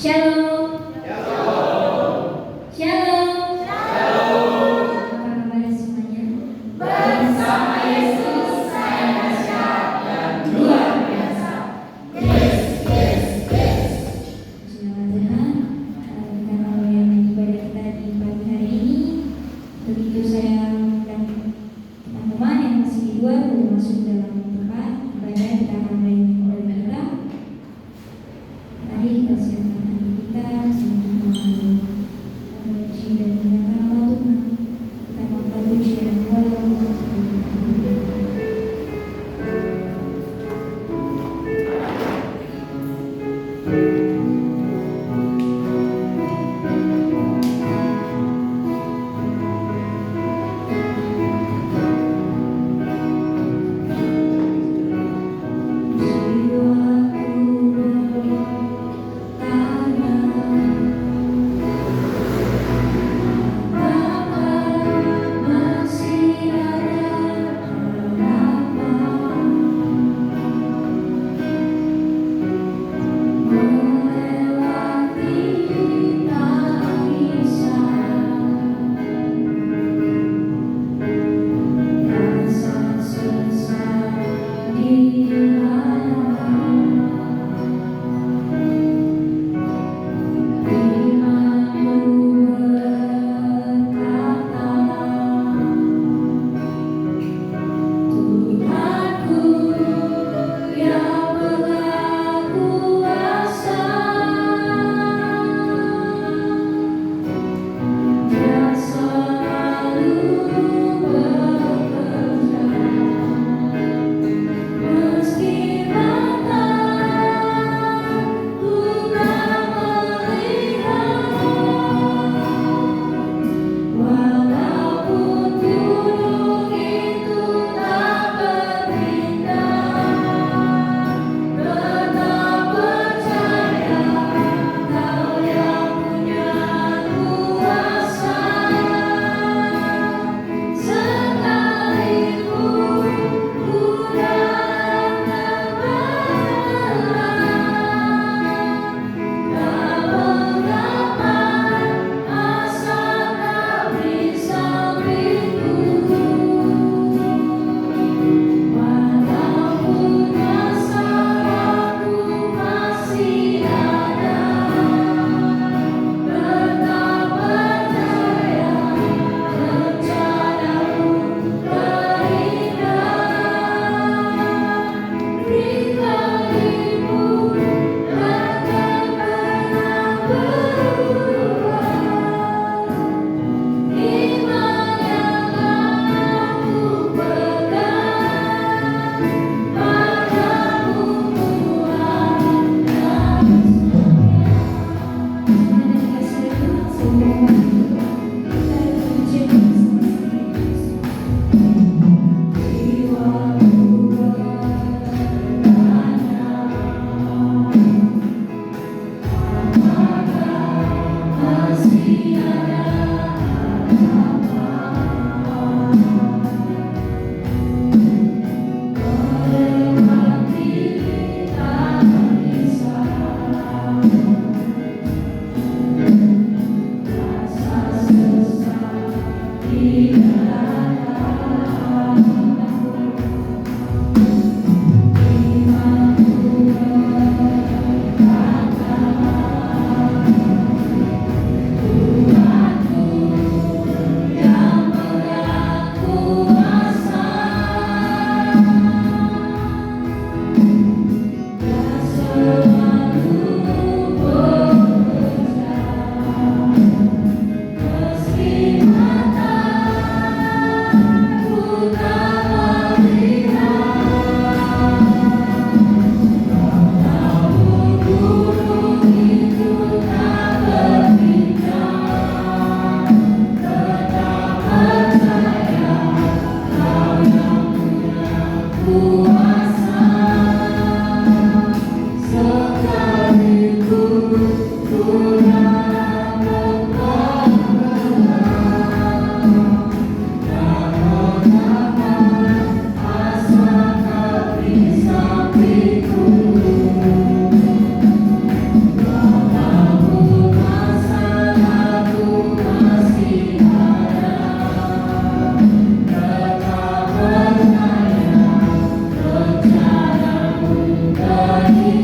Shalom. Shalom. Apa kabar semuanya? Bersama Yesus saya dahsyat dan luar biasa. Yes. Puji nama Tuhan, kita mau yang ibadah kita di pagi hari ini. Begitu saya dan teman-teman yang masih di luar belum masuk dalam tempat ibadah, kita akan mulai ibadah kita. Mari kita siapkan hati kita.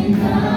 Sekalipun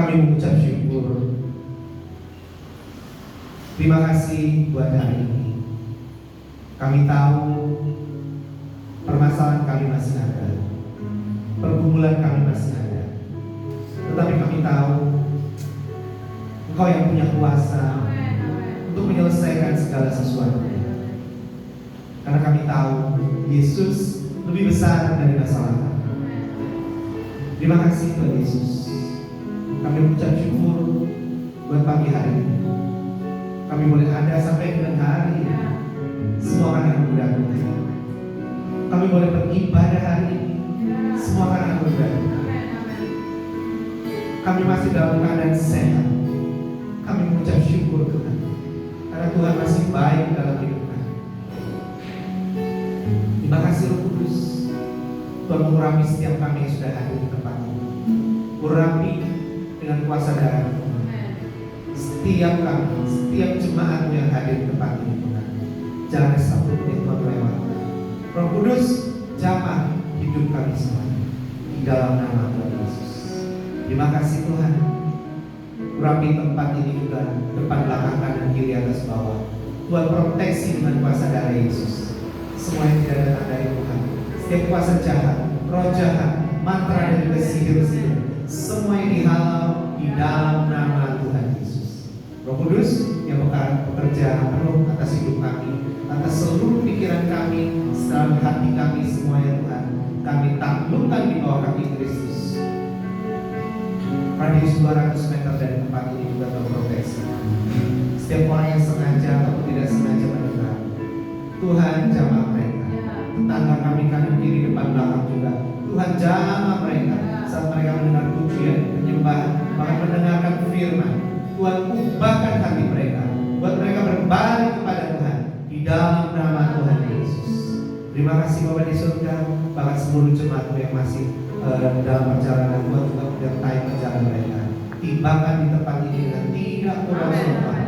kami mengucap syukur. Terima kasih buat hari ini. Kami tahu permasalahan kami masih ada, pergumulan kami masih ada, tetapi kami tahu Engkau yang punya kuasa untuk menyelesaikan segala sesuatu. Karena kami tahu Yesus lebih besar dari masalah kami. Terima kasih Tuhan Yesus. Kami mengucap syukur buat pagi hari ini. Kami boleh ada sampai dengan hari ini. Semua karena anugerah Tuhan. Kami boleh beribadah hari ini. Semua karena anugerah Tuhan. Kami masih dalam keadaan sehat. Kami mengucap syukur Tuhan. Karena Tuhan masih baik dalam hidup kami. Terima kasih Roh Kudus. Tuhan mengurapi setiap kami yang sudah hadir di tempat ini. Urapi dengan kuasa darah Tuhan. Setiap kami, setiap jemaat yang hadir di tempat ini Tuhan. Jangan ada satu pun yang Tuhan lewatkan. Roh Kudus, jamah hidup kami semuanya di dalam nama Tuhan Yesus. Terima kasih Tuhan. Urapi tempat ini juga, depan, belakang, kanan, kiri, atas, bawah. Tuhan proteksi dengan kuasa darah Yesus. Semua yang tidak datang dari Tuhan, setiap kuasa jahat, roh jahat, mantra dan juga sihir-sihir, semua yang dihalau di dalam nama Tuhan Yesus. Roh Kudus yang bekerja penuh atas hidup kami, atas seluruh pikiran kami, seluruh hati kami semuanya Tuhan, kami taklukkan di bawah kaki Kristus. Radius 200 meter dari tempat ini juga terproteksi. Setiap orang yang sengaja atau tidak sengaja mendengar, Tuhan jamah mereka. Tetangga kami kanan kiri depan belakang juga, Tuhan jamah mereka saat mereka mendengar pujian, penyembahan, bahkan mendengarkan firman. Tuhan ubahkan hati mereka, buat mereka berbalik kepada Tuhan di dalam nama Tuhan Yesus. Terima kasih Bapa di surga, bahkan seluruh jemaat yang masih dalam perjalanan Tuhan juga menyertai perjalanan mereka. Tibakan di tempat ini dengan tidak kurang sopan.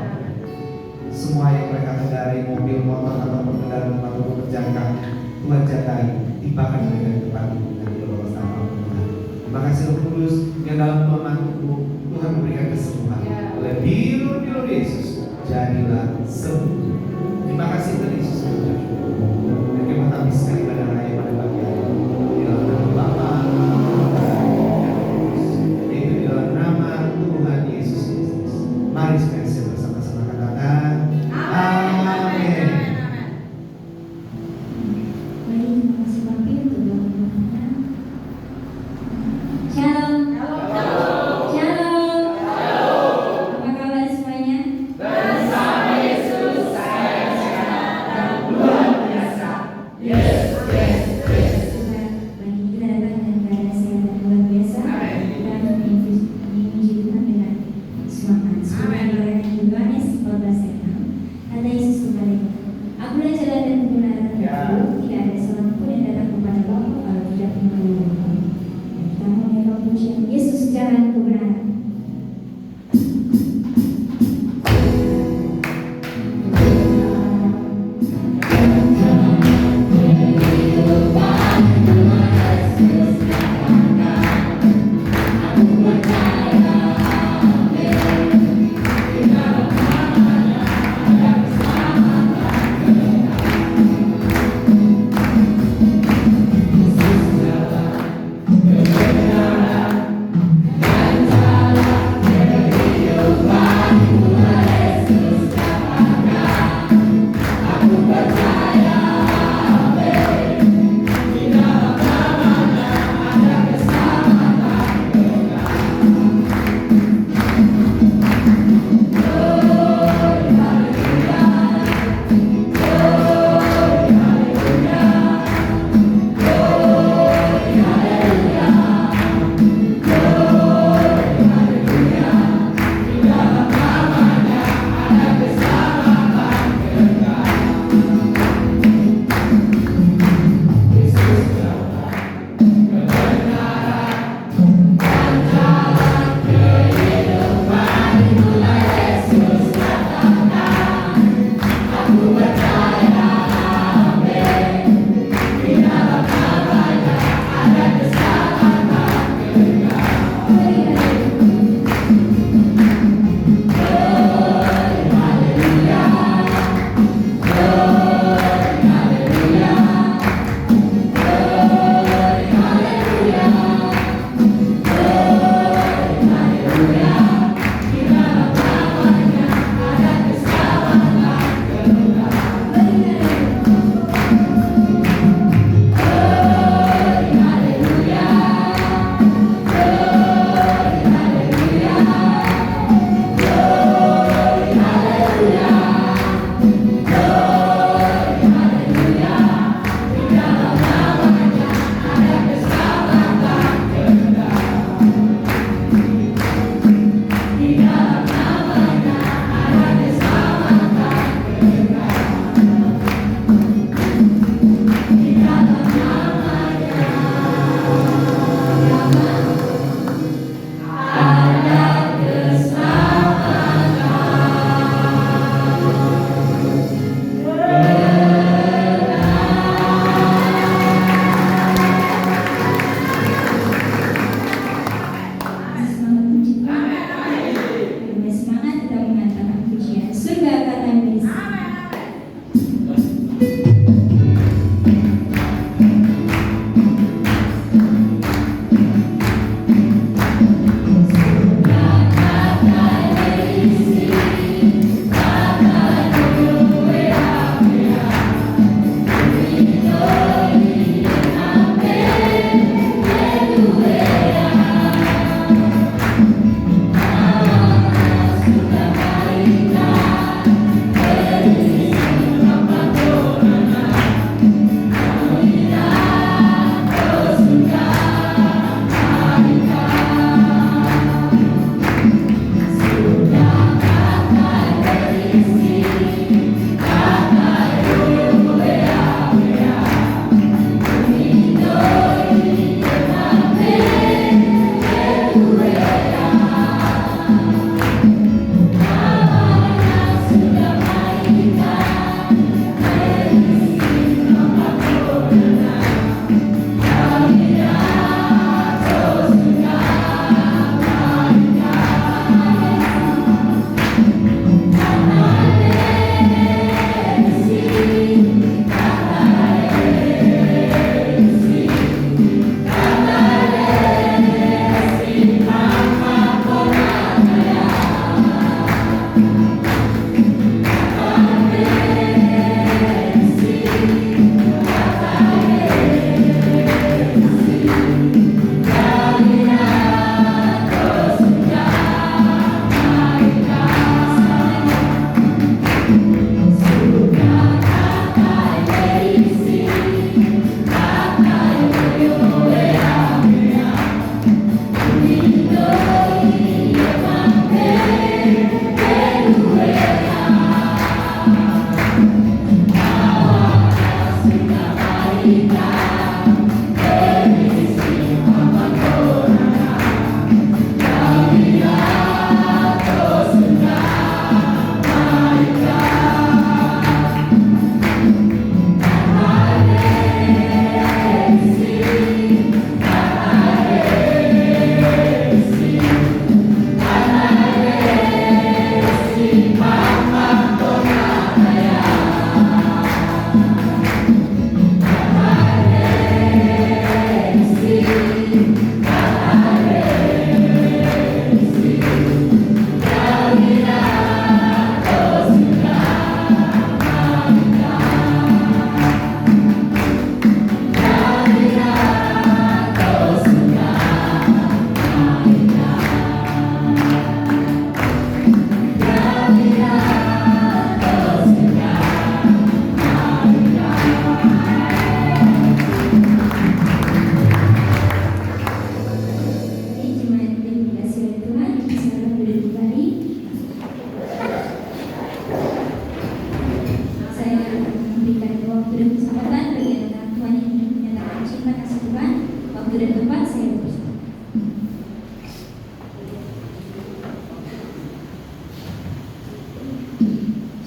Semua yang mereka kendarai, mobil, motor ataupun kendaraan ataupun pekerjaan kami, Tuhan jagai. Tibakan mereka di tempat ini dengan dibawa sama Tuhan. Terima kasih Roh Kudus yang dalam kelemahan tubuh Tuhan memberikan kesembuhan. Oleh biru-biru Yesus jadilah sembuh. Terima kasih Tuhan Yesus. Dan kita habiskan ibadah raya pada pagi hari ini. Di dalam nama Bapa, yaitu di dalam nama Tuhan Yesus Kristus. Mari kita bersama-sama katakan Amin. Baik, terima kasih Papi untuk doa-doanya. Shalom. Shalom. Apa kabar semuanya? Bersama Yesus saya sehat dan luar biasa. Yes.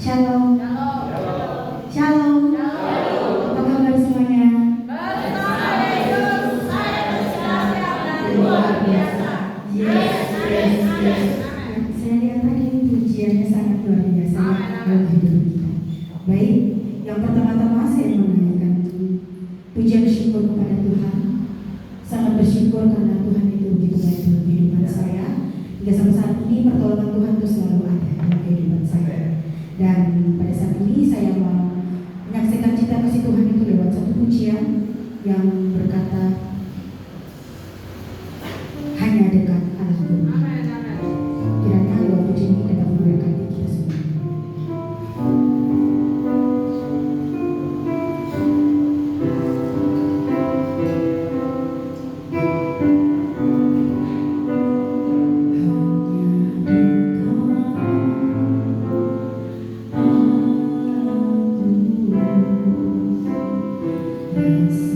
Shalom. Shalom. Apa kabar semuanya? Luar biasa. Yes. Saya lihat tadi pujiannya sangat luar biasa dalam hidup kita. Baik, yang pertama-tama saya menaikkan pujian syukur kepada Tuhan. Sangat bersyukur karena Tuhan itu begitu baik dalam kehidupan saya. Hingga sampai saat ini pertolongan Tuhan itu selalu ada dalam kehidupan saya. Dan pada saat ini saya mau menyaksikan cita kasih Tuhan itu lewat satu pujian yang berkata, hanya dekat Allahku. Kiranya dua pujian ini dapat memberkati kita semua. Rasa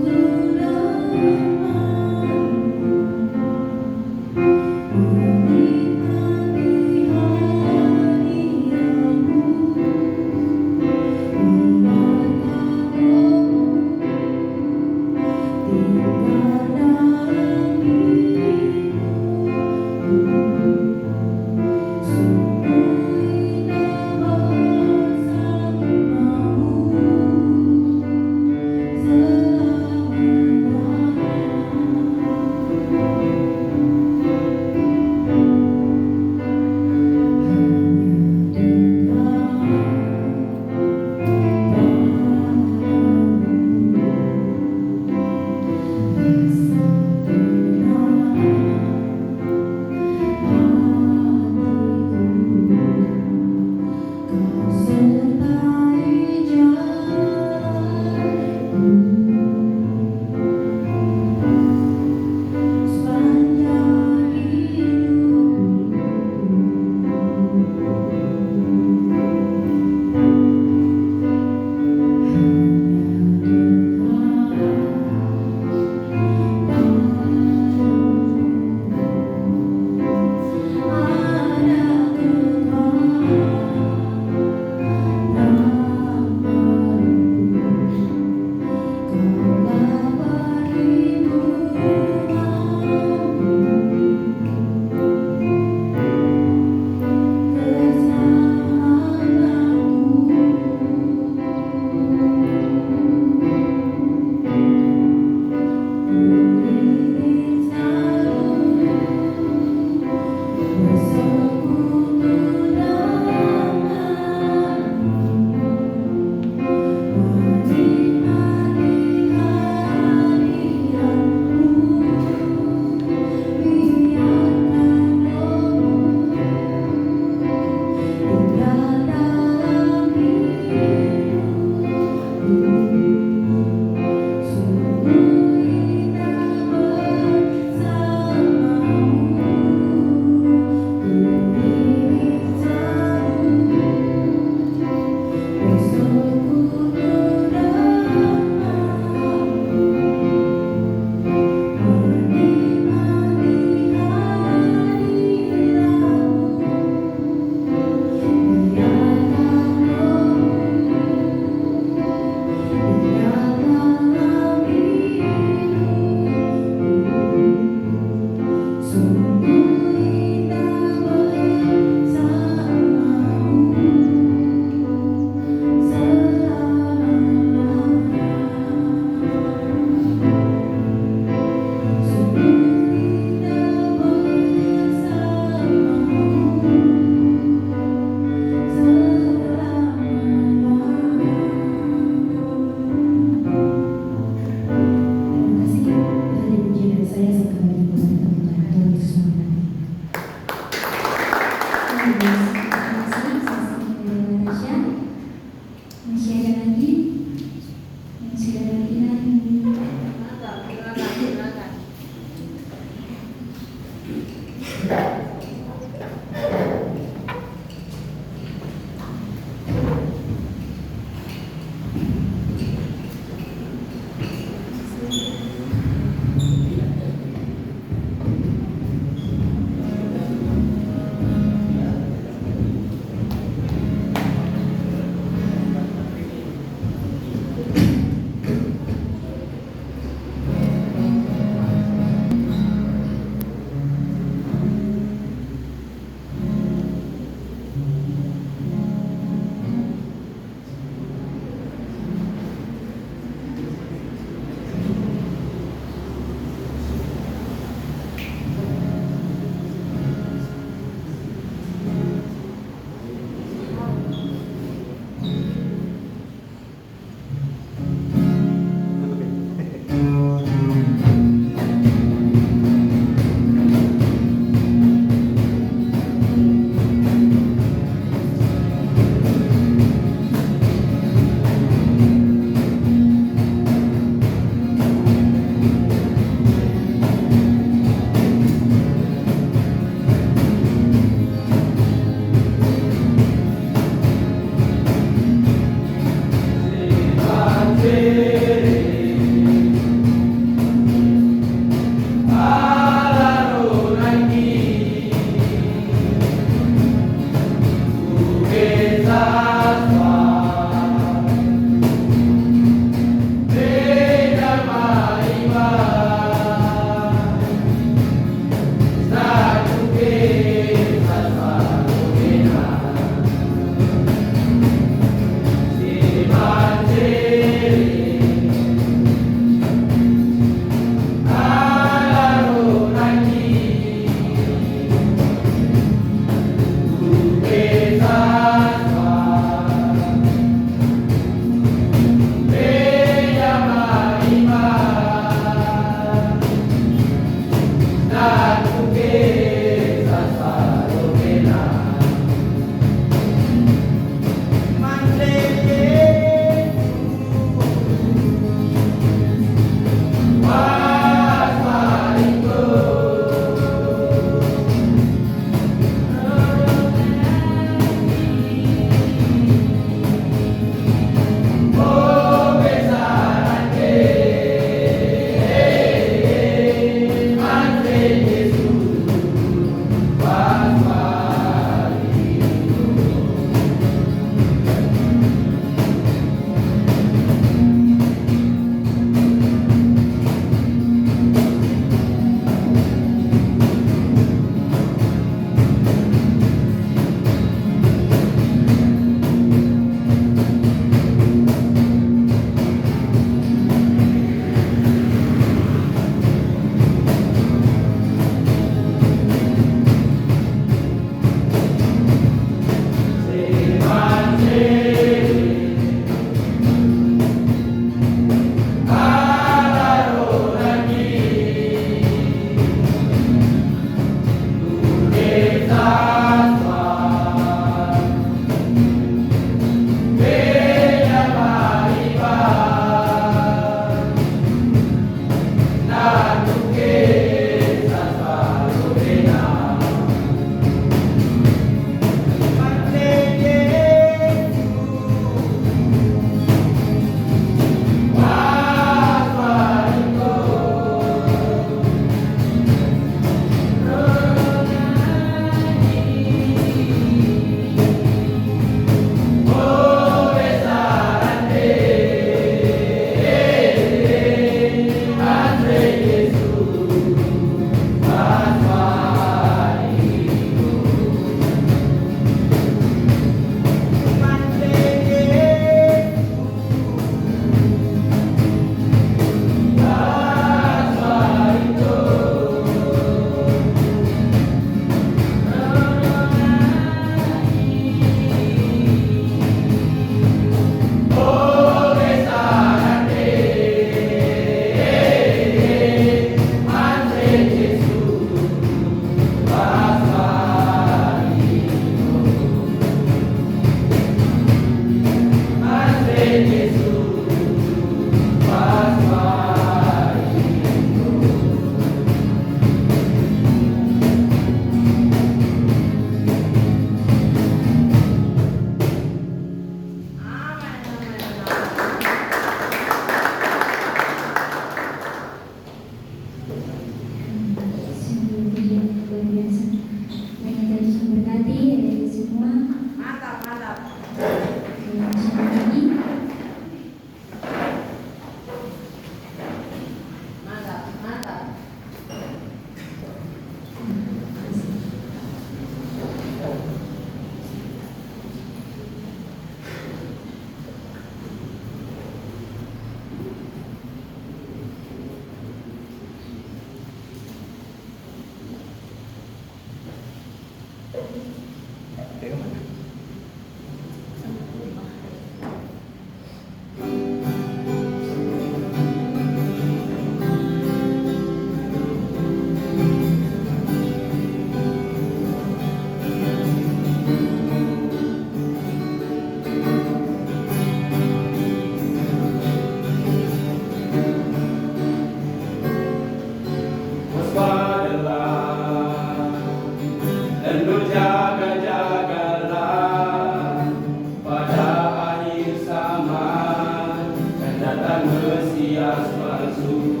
Mesias palsu.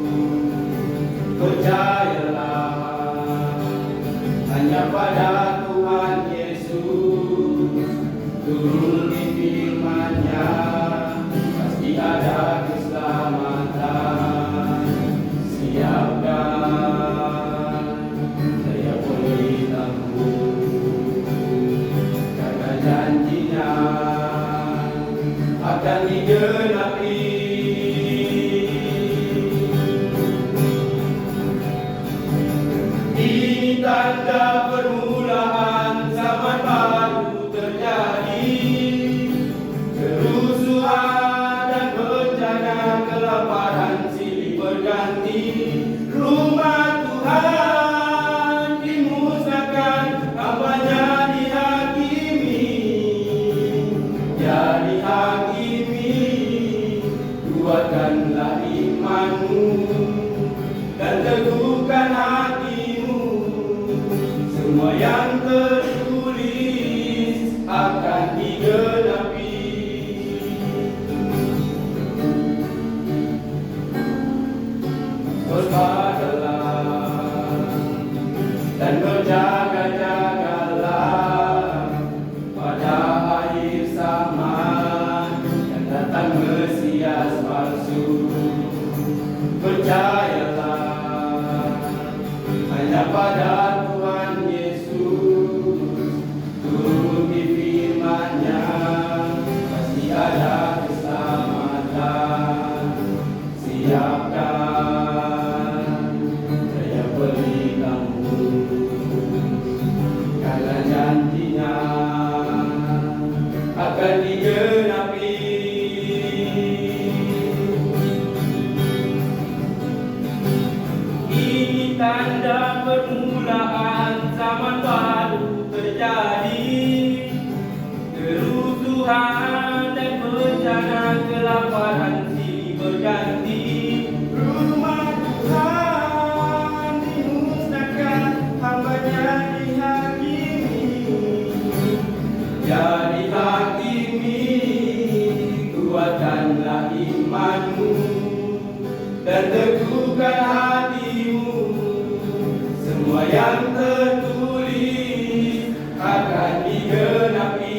Percayalah hanya pada Tuhan Yesus, turun di firman-Nya, pasti ada keselamatan. Siapkan saya beritahu, karena janji-Nya akan digenapi. Ini tanda permulaan zaman baru terjadi. Kerusuhan dan bencana, kelaparan silih berganti. Rumah Tuhan dimusnahkan, hamba-Nya dihakimi. Jadi hakimi, kuatkanlah imanmu dan teguhkan hatimu. Semua yang tertulis akan digenapi. Waspadalah dan berjaga-jagalah, pada akhir zaman yang datang Mesias palsu. Percayalah hanya pada Tuhan Yesus, turun di firman-Nya, pasti ada keselamatan. Siapkan saya beritahu, karena janji-Nya akan digenapi. Ini tanda permulaan zaman baru terjadi. Kerusuhan dan bencana, kelaparan silih berganti. Rumah Tuhan dimusnahkan, hamba-Nya dihakimi. Jadi hakimi, kuatkanlah imanmu dan teguhkan hatimu. Semua yang tertulis akan digenapi.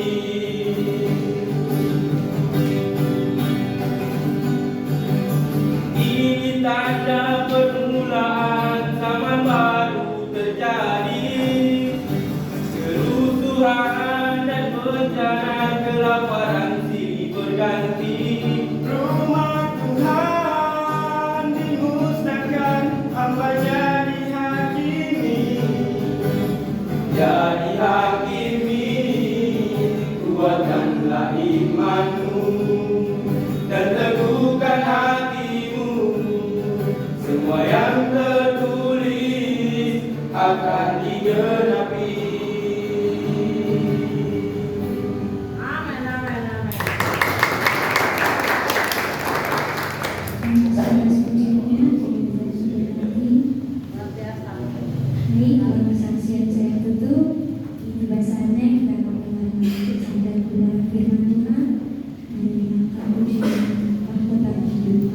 Ini tanda permulaan zaman baru terjadi. Kerusuhan dan bencana, kelaparan silih berganti. Rumah Tuhan dimusnahkan, hamba-Nya dihakimi. Jadi hakimi, kuatkanlah imanmu dan teguhkan hatimu. Semua yang tertulis akan digenapi. Amin, amin, amin. Baik, kalau kesaksian saya tutup, itu bahasanya kita akan sampai kepada firman Tuhan dari kamu di mahkota hidup.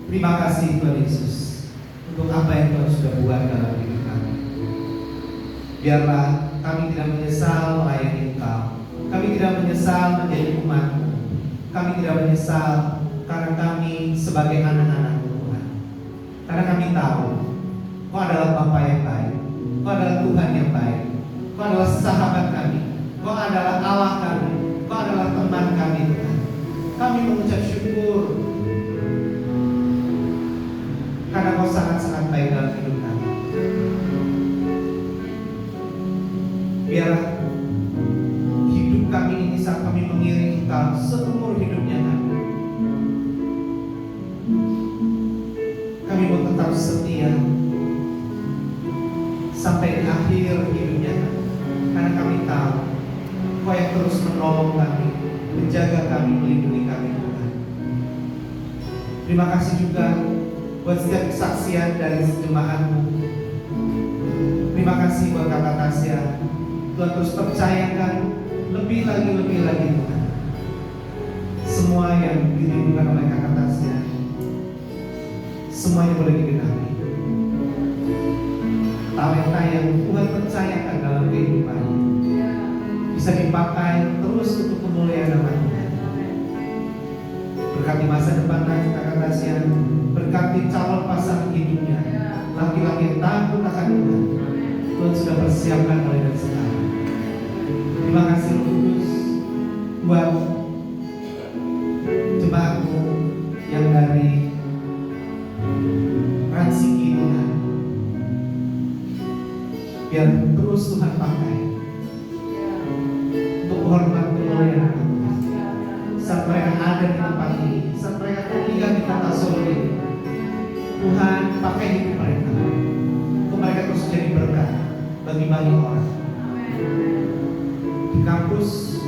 Terima kasih Tuhan Yesus untuk apa yang Tuhan sudah buat dalam hidup kami. Biarlah kami tidak menyesal melayani Engkau. Kami tidak menyesal menjadi umat-Mu. Kami tidak menyesal karena kami sebagai anak-anak-Mu Tuhan. Karena kami tahu Kau adalah Bapa yang baik, Kau adalah Tuhan yang baik, Kau adalah sahabat kami, Kau adalah Allah kami, Kau adalah teman kami Tuhan. Kami mengucap syukur karena Kau sangat-sangat baik dalam hidup kami. Biarlah hidup kami ini saat kami mengiringi Kau seumur hidupnya kami. Kami mau tetap setia sampai di akhir hidupnya kami. Karena kami tahu Kau yang terus menolong kami, menjaga kami, melindungi kami Tuhan. Terima kasih juga buat setiap kesaksian dari jemaat-Mu. Terima kasih buat Kak Tasya. Tuhan terus percayakan lebih lagi Tuhan. Semua yang dirindukan oleh Kak Tasya, semuanya boleh digenapi. Talenta yang Tuhan percayakan dalam kehidupan bisa dipakai terus untuk kemuliaan nama Tuhan. Berkati masa depan Kak Tasya, berkati calon pasangan hidupnya, laki-laki yang takut akan Tuhan. Tuhan sudah persiapkan mulai dari sekarang. Terima kasih Roh Kudus buat jemaat-Mu yang dari Ransiki Tuhan. Biar terus Tuhan pakai untuk hormat kemuliaan Tuhan. Saat mereka ada di tempat ini, saat mereka tinggal di kota Solo ini, Tuhan pakai hidup mereka untuk mereka terus jadi berkat bagi banyak orang. Di kampus,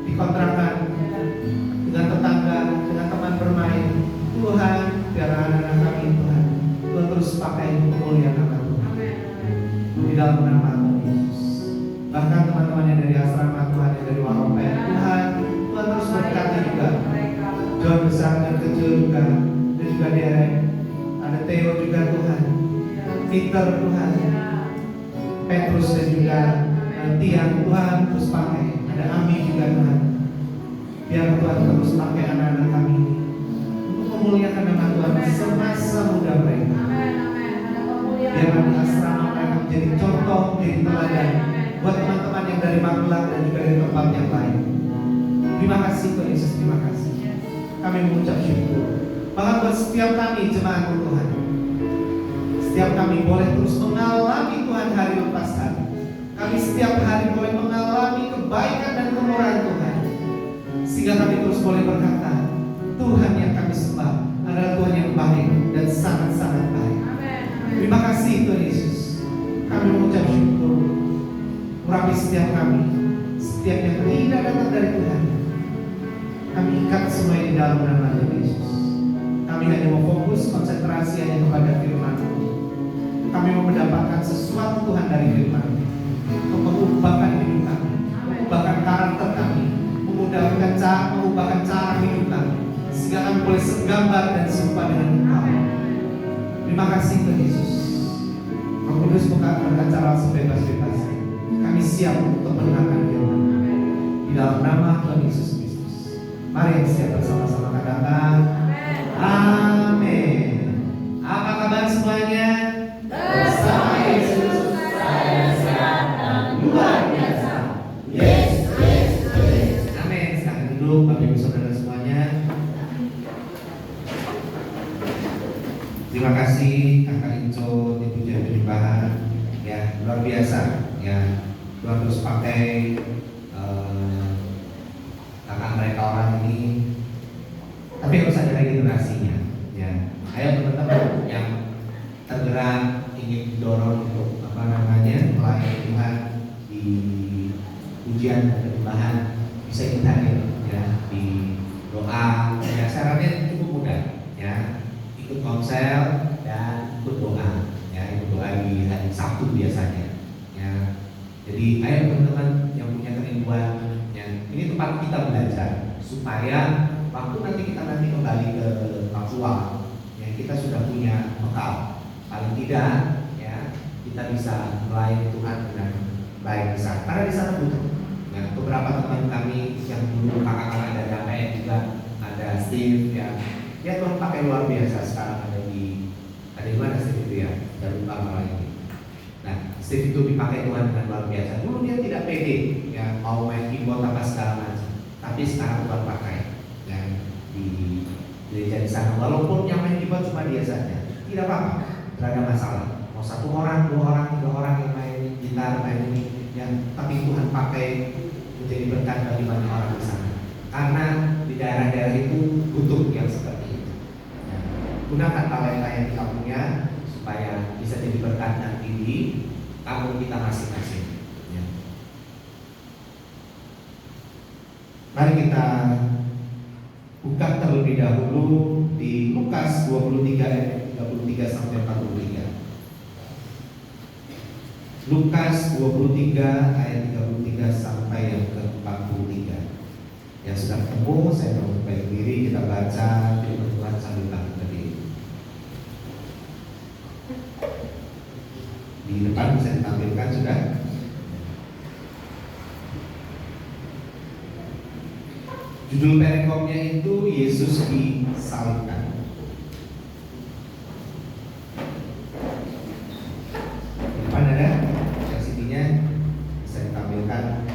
di kontrakan, dengan tetangga, dengan teman bermain, dalam nama Tuhan Yesus. Bahkan teman-teman yang dari asrama Tuhan, yang dari Waropen, Tuhan terus berkati juga. John besar dan kecil juga, dan juga Derek, ada Theo juga Tuhan, Peter Tuhan, Petrus dan juga Tian Tuhan terus pakai, ada Ami juga Tuhan. Biar Tuhan terus pakai anak-anak kami untuk memuliakan nama Tuhan semasa muda mereka. Biar di asrama mereka menjadi contoh, menjadi teladan buat teman-teman yang dari Magelang dan juga dari tempat yang lain. Terima kasih Tuhan Yesus, terima kasih. Kami mengucap syukur. Bahkan buat setiap kami jemaat Tuhan, setiap kami boleh terus mengalami Tuhan hari lepas hari. Kami setiap hari boleh mengalami kebaikan dan kemurahan Tuhan, sehingga kami terus boleh berkata, Tuhan yang kami sembah adalah Tuhan yang baik dan sangat-sangat baik. Terima kasih Tuhan Yesus. Kami mengucap syukur. Urapi setiap kami, setiap yang tidak datang dari Tuhan, kami ikat semua di dalam nama Tuhan Yesus. Kami hanya mau fokus konsentrasi hanya kepada firman. Kami mau mendapatkan sesuatu Tuhan dari firman untuk mengubahkan hidup kami, mengubahkan karakter kami, mengubahkan cara hidup kami, sehingga kami boleh segambar dan serupa dengan Engkau. Terima kasih Tuhan Yesus. Roh Kudus berbicara sebebas-bebasnya. Kami siap untuk mendengarkan firman di dalam nama Tuhan Yesus Kristus. Mari siap bersama-sama katakan amin. Apa kabar semuanya? Bersama Yesus saya sehat dan luar biasa. Yes. Amin. Sekarang duduk Bapak Ibu Saudara semuanya. Terima kasih Kakak Inco, Ibu Jadi Penyembahan, ya luar biasa ya. Tuhan terus pakai kakak mereka orang ini, tapi harus ada lagi generasinya ya. Ayo teman-teman yang tergerak ingin didorong untuk melayani Tuhan di ujian dan penyembahan, bisa ikut hadir ya di doa ya. Syaratnya cukup mudah ya, ikut konsel dan ikut doa ya. Ikut doa di hari Sabtu biasanya ya. Jadi ayo teman-teman yang punya kerinduan ya, ini tempat kita belajar supaya waktu nanti kita kembali ke Papua ya, kita sudah punya bekal. Paling tidak ya, kita bisa melayani Tuhan dengan baik di sana. Karena di sana butuh ya. Beberapa teman kami yang dulu kakak-kakak dari APN juga ada Steve ya. Ya Tuhan pakai luar biasa. Sekarang ada di mana Steve itu ya, dari malah ini. Nah, Steve itu dipakai Tuhan dengan luar biasa. Dulu dia tidak pede ya, mau main keyboard apa segala macam. Tapi sekarang Tuhan pakai ya di gereja di sana. Walaupun yang main keyboard cuma dia saja, tidak apa-apa, tidak ada masalah. Mau 1 orang, 2 orang, 3 orang yang main gitar, main ini ya, tapi Tuhan pakai menjadi berkat bagi banyak orang di sana. Karena di daerah-daerah itu butuh yang seperti itu. Ya, gunakan talenta yang kita punya supaya bisa jadi berkat nanti di kampung kita masing-masing ya. Mari kita buka terlebih dahulu di Lukas 23 ayat 33 sampai 43. Lukas 23 ayat 33 sampai yang ke-43. Yang sudah ketemu, saya mau berdiri, kita baca firman Tuhan sambil bangkit berdiri. Di depan bisa ditampilkan sudah. Judul perikomnya itu Yesus disalibkan. Di depan ada yang CD-nya bisa ditampilkan.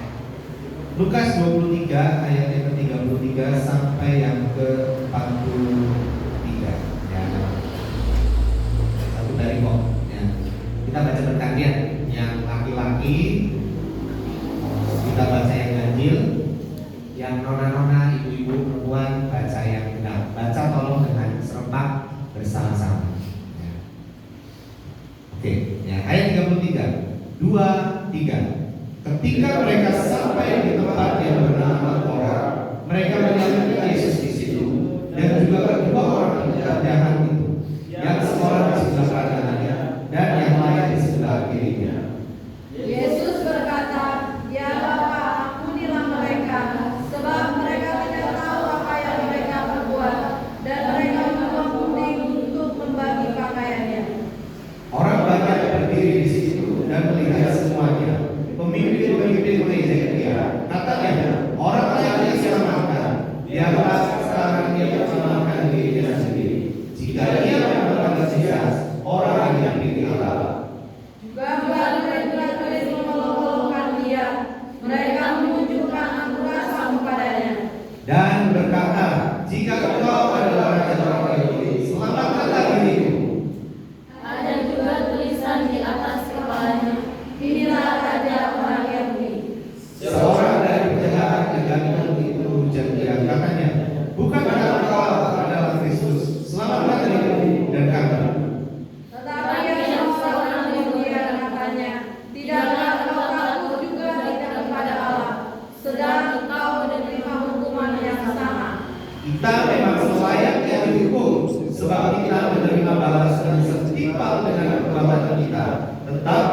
Lukas 23 ayat yang ke-33 sampai yang ke-43 ya. Satu dari kok ya. Kita baca bergantian. Yang laki-laki kita baca yang ganjil, yang nona-nona, ibu-ibu, perempuan baca yang genap. Baca tolong dengan serempak bersama-sama ya. Oke ya, ayat 33 2, 3. Ketika mereka sampai di tempat yang bernama Tora, mereka melihat Yesus di situ dan juga kedua orang jahat itu, yang seorang di sebelah kanannya dan yang lain di sebelah kirinya.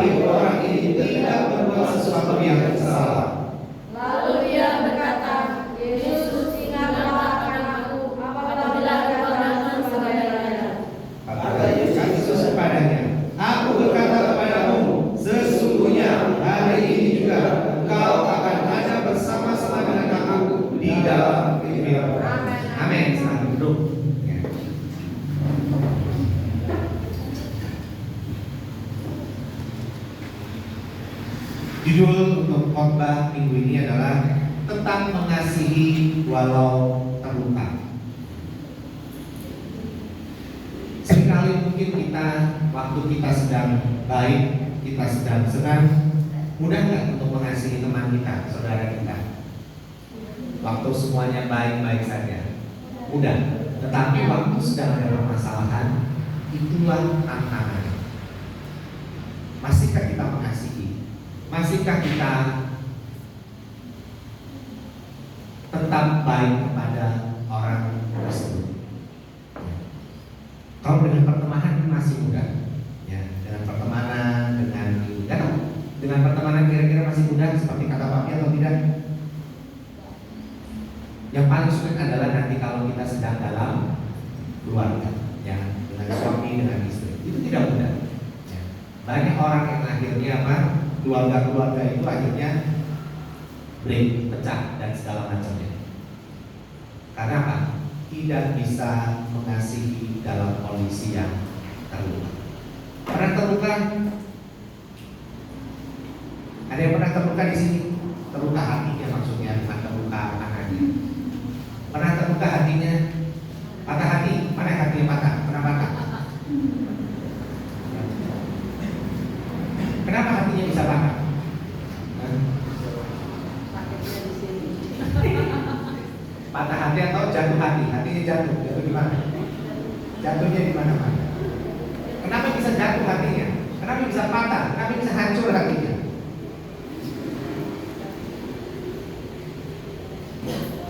tetapi orang ini tidak berbuat sesuatu yang salah. Lalu dia berkata, Yesus, ingatlah akan aku apabila kau datang sebagai raja. Kata Yesus kepadanya, aku berkata kepadamu, sesungguhnya hari ini juga engkau akan ada bersama-sama dengan aku di dalam kehidupan. Amin. Selamat duduk. Ya. Judul untuk khotbah minggu ini adalah tentang mengasihi walau terluka. Seringkali mungkin kita, waktu kita sedang baik, kita sedang senang, mudah nggak untuk mengasihi teman kita, saudara kita? Waktu semuanya baik-baik saja, mudah. Tetapi waktu sedang ada permasalahan, itulah tantangan. Masihkah kita mengasihi? Masihkah kita tetap baik kepada orang tersebut? Kalau dengan pertemanan masih mudah, ya, dengan pertemanan, dengan pertemanan kira-kira masih mudah seperti kata papi atau tidak? Yang paling sulit adalah nanti kalau kita sedang dalam keluarga, ya, dengan suami, dengan istri, itu tidak mudah. Ya. Banyak orang yang akhirnya apa? Keluarga-keluarga itu akhirnya break, pecah dan segala macamnya. Karena apa? Tidak bisa mengasihi dalam kondisi yang terluka. Pernah terluka? Ada yang pernah terluka di sini? Terluka hatinya maksudnya, bukan terluka tangannya. Pernah terluka hatinya? Patah hati? Mana hatinya patah? Pernah patah? Kenapa hatinya bisa patah? Patah hati atau jatuh hati? Hatinya jatuh di mana? Jatuhnya di mana-mana. Kenapa bisa jatuh hatinya? Kenapa bisa patah? Kenapa bisa hancur hatinya?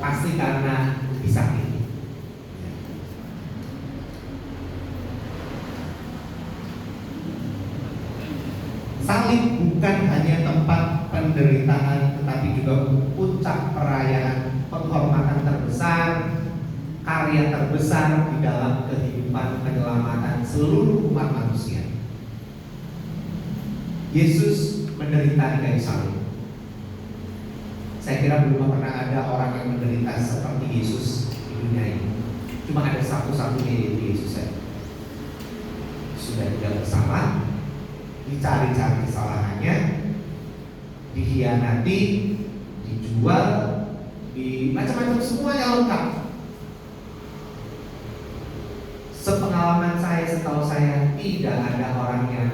Pasti karena disakiti. Salib bukan hanya tempat penderitaan, tetapi juga puncak perayaan penghormatan terbesar, karya terbesar di dalam kehidupan penyelamatan seluruh umat manusia. Yesus menderita di kayu salib. Saya kira belum pernah ada orang yang menderita seperti Yesus di dunia ini. Cuma ada satu-satunya, yaitu Yesus saja. Sudah tidak bersalah, dicari-cari kesalahannya, dikhianati, dijual, di macam-macam, semuanya lengkap. Sepengalaman saya, setahu saya, tidak ada orang yang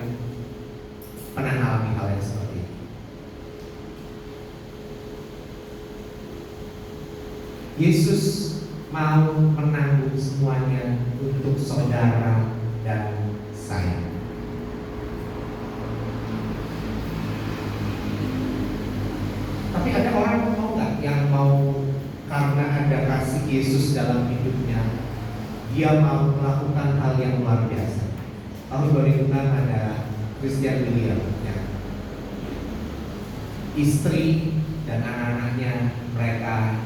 pernah mengalami hal yang seperti itu. Yesus mau menanggung semuanya untuk saudara dan saya. Tapi ada orang mau nggak yang mau, karena ada kasih Yesus dalam hidupnya, dia mau melakukan hal yang luar biasa. Tahun 2006 ada Christian William, ya. Istri dan anak-anaknya mereka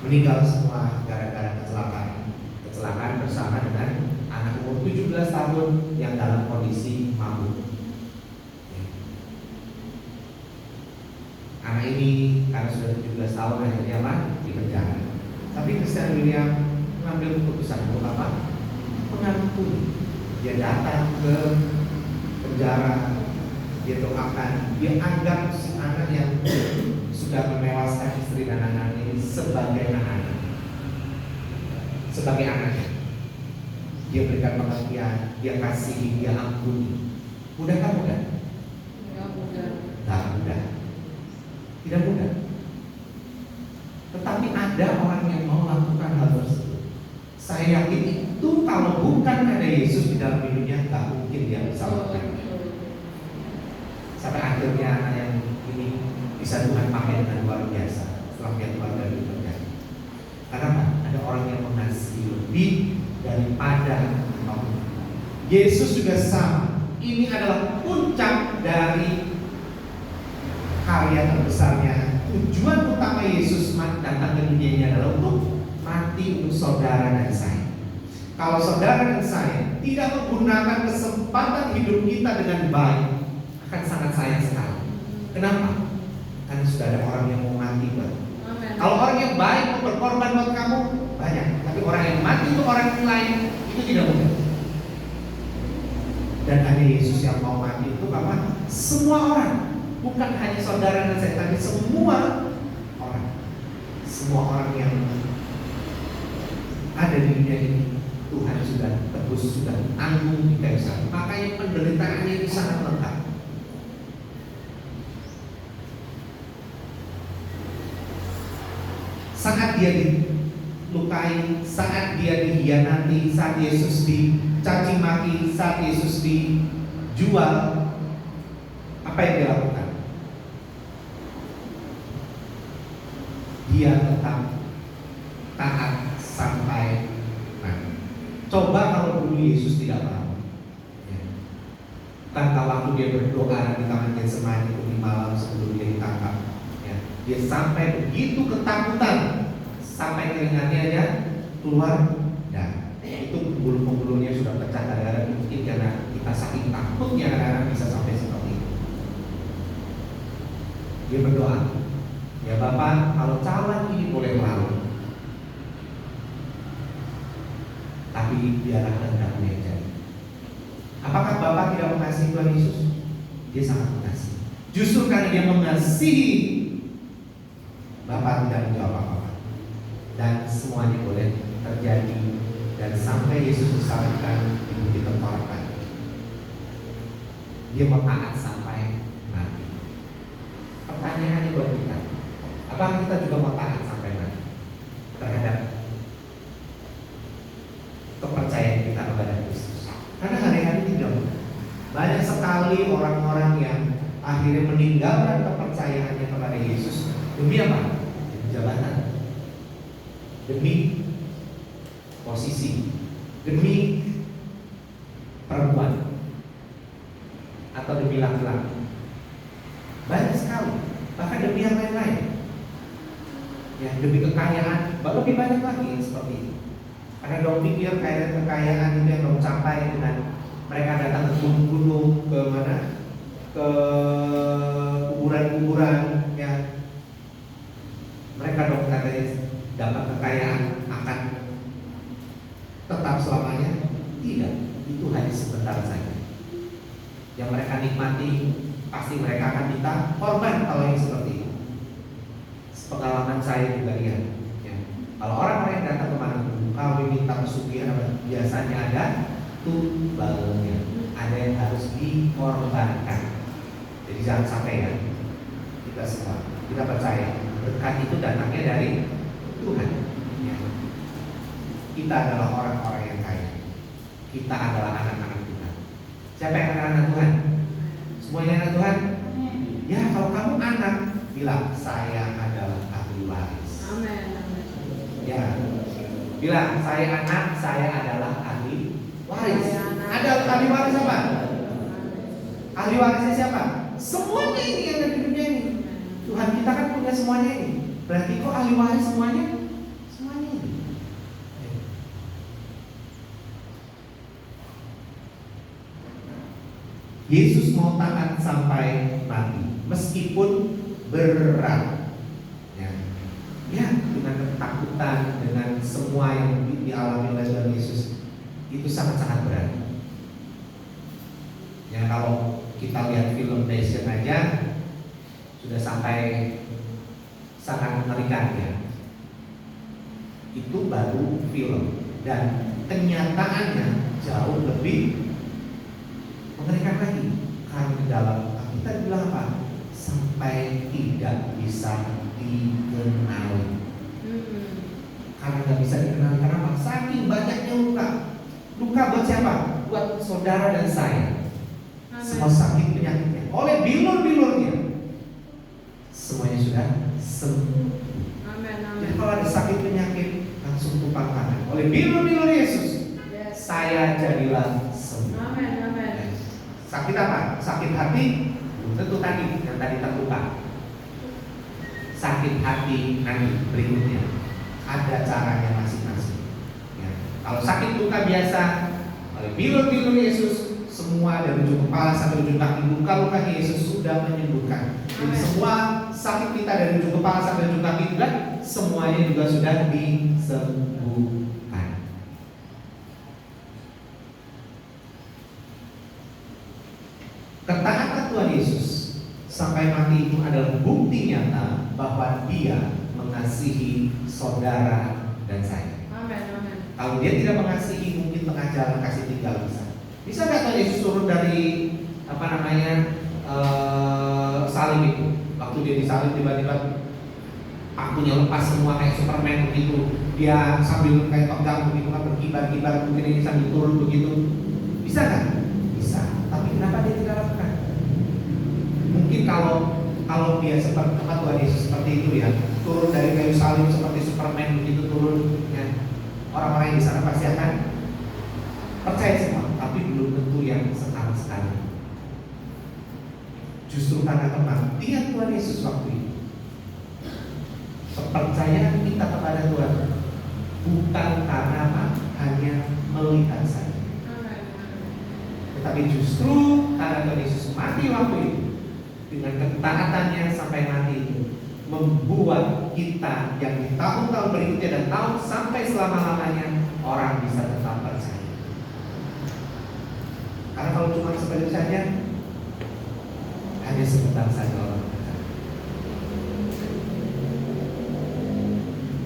meninggal semua gara-gara kecelakaan bersama dengan anak umur 17 tahun yang dalam kondisi mabuk. Anak ini karena sudah 17 tahun akhirnya apa? Di penjara. Tapi Christian William mengambil keputusan untuk apa? Mengampuni. Dia datang ke penjara, dia doakan, dia anggap si anak yang sudah menewaskan istri dan anak ini sebagai anak, sebagai anaknya. Dia berikan pengertian, dia kasih, dia ampuni. Mudahkah mudah? Tidak mudah. Tidak mudah. Tetapi ada orang yang mau melakukan hal tersebut. Saya yakin itu kalau bukan ada Yesus di dalam hidupnya, tak mungkin dia bisa lakukan. Sampai akhirnya anak yang ini bisa Tuhan pakai dengan luar biasa setelah dia keluar dari penjara. Karena ada orang yang mengasihi lebih daripada kamu. Yesus juga sama. Ini adalah puncak dari karya terbesarnya. Tujuan utama Yesus datang ke dunia ini adalah untuk mati untuk saudara dan saya. Kalau saudara dan saya tidak menggunakan kesempatan hidup kita dengan baik, akan sangat sayang sekali. Kenapa? Karena sudah ada orang yang mau mati buat. Kalau orang yang baik mau berkorban buat kamu, banyak. Tapi orang yang mati untuk orang lain, itu tidak mudah. Dan hanya Yesus yang mau mati untuk apa? Semua orang. Bukan hanya saudara dan saya, tapi semua orang. Semua orang yang ada di dunia ini, Tuhan sudah tebus, sudah tanggung di kayu salib. Makanya penderitaannya itu sangat lengkap. Saat dia dilukai, saat dia dihianati, saat Yesus dicaci maki, saat Yesus dijual, apa yang dia lakukan? Dia tetap taat sampai mati. Coba kalau dulu Yesus tidak mau, ya. Bukankah waktu dia berdoa di taman Getsemani di malam sebelum dia ditangkap, ya. Dia sampai begitu ketakutan, sampai keringatnya aja keluar, dan itu bulu-bulunya sudah pecah darah. Mungkin karena kita saking takutnya kadang-kadang bisa sampai seperti itu. Dia berdoa, ya Bapa, kalau cawan ini boleh lalu, tapi biarlah kehendakmu yang jadi. Apakah Bapa tidak mengasihi Tuhan Yesus? Dia sangat mengasihi. Justru karena dia mengasihi, Bapa tidak menjawab apa-apa. Dan semuanya boleh terjadi. Dan sampai Yesus disalibkan di bukit tengkorak, dia mau taat sampai mati. Pertanyaannya buat kita, apakah kita juga mau taat sampai mati terhadap kepercayaan kita kepada Kristus? Karena hari-hari tidak banyak sekali orang-orang yang akhirnya meninggalkan kepercayaannya kepada Yesus demi apa? Demi jabatan, demi posisi, demi perempuan, atau demi laki-laki. Banyak sekali, bahkan demi yang lain-lain, ya, demi kekayaan. Lebih banyak lagi yang seperti itu. Karena dong pikir kekayaan itu yang dong capai dengan mereka datang ke gunung-gunung, ke mana, ke kuburan-kuburan, ya. Mereka dong katanya dapat kekayaan akan tetap selamanya. Tidak, itu hanya sebentar saja. Yang mereka nikmati pasti mereka akan minta korban kalau yang seperti itu. Pengalaman saya juga lihat, ya. Kalau orang-orang yang datang kemana kalau minta pesugihan, biasanya ada tumbalnya, ada yang harus dikorbankan. Jadi jangan sampai, ya, kita semua kita percaya berkat itu datangnya dari Tuhan, ya. Kita adalah orang-orang yang kaya. Kita adalah anak-anak Tuhan. Siapa yang anak-anak Tuhan? Semuanya anak Tuhan? Ya, kalau kamu anak, bilang saya adalah ahli waris. Amin. Ya, bilang saya anak, saya adalah ahli waris. Ada ahli waris apa? Ahli warisnya siapa? Semuanya ini yang ada di dunia ini. Tuhan kita kan punya semuanya ini. Berarti kok ahli waris semuanya? Semuanya ini. Yesus mau taat sampai mati, meskipun berat, ya. Ya, dengan ketakutan, dengan semua yang dialami oleh Tuhan Yesus, itu sangat-sangat berat. Ya, kalau kita lihat film Passion aja sudah sampai sangat mengerikan, ya. Itu baru film, dan kenyataannya jauh lebih mengerikan lagi. Karena di dalam kita bilang apa? Sampai tidak bisa dikenali. Karena nggak bisa dikenali karena apa? Saking banyaknya luka. Luka buat siapa? Buat saudara dan saya. Semua sakit penyakitnya, oleh bilur-bilurnya semuanya sudah sembuh. Jadi kalau ada sakit penyakit langsung tumpang tangan. Oleh bilur-bilur Yesus, saya jadilah sembuh. Sakit apa? Sakit hati, tentu tadi yang tadi terluka. Sakit hati nanti berikutnya ada caranya masing-masing. Ya. Kalau sakit luka biasa, oleh bilur-bilur Yesus, semua dari ujung kepala sampai ujung kaki, luka-luka Yesus sudah menyembuhkan. Jadi semua sakit kita dari ujung kepala sampai ujung kaki juga, semuanya juga sudah disembuhkan. Ketaatan Tuhan Yesus sampai mati itu adalah bukti nyata bahwa Dia mengasihi saudara dan saya. Amin. Kalau Dia tidak mengasihi, mungkin tengah jalan kasih tinggal bisa nggak Tuhan Yesus turun dari salib itu? Waktu Dia disalib tiba-tiba pakunya lepas semua kayak Superman begitu. Dia sambil kayak pegang begitu kan berkibar-kibar, mungkin ini sambil turun begitu. Bisa kan? Bisa. Tapi kenapa Dia tidak lakukan? Mungkin kalau Dia seperti Tuhan Yesus seperti itu ya, turun dari kayu salib seperti Superman begitu turun, ya, orang-orang yang di sana pasti akan percaya semua, tapi belum tentu yang sekarang-sekarang. Justru karena kematian Tuhan Yesus waktu itu, kepercayaan kita kepada Tuhan bukan karena apa? Hanya melihat saja, tetapi justru karena Tuhan Yesus mati waktu itu, dengan ketaatannya sampai mati itu, membuat kita yang di tahun-tahun berikutnya dan tahun sampai selama-lamanya orang bisa tetap percaya. Karena kalau cuma sebentar saja, hanya sebentar saja orang percaya.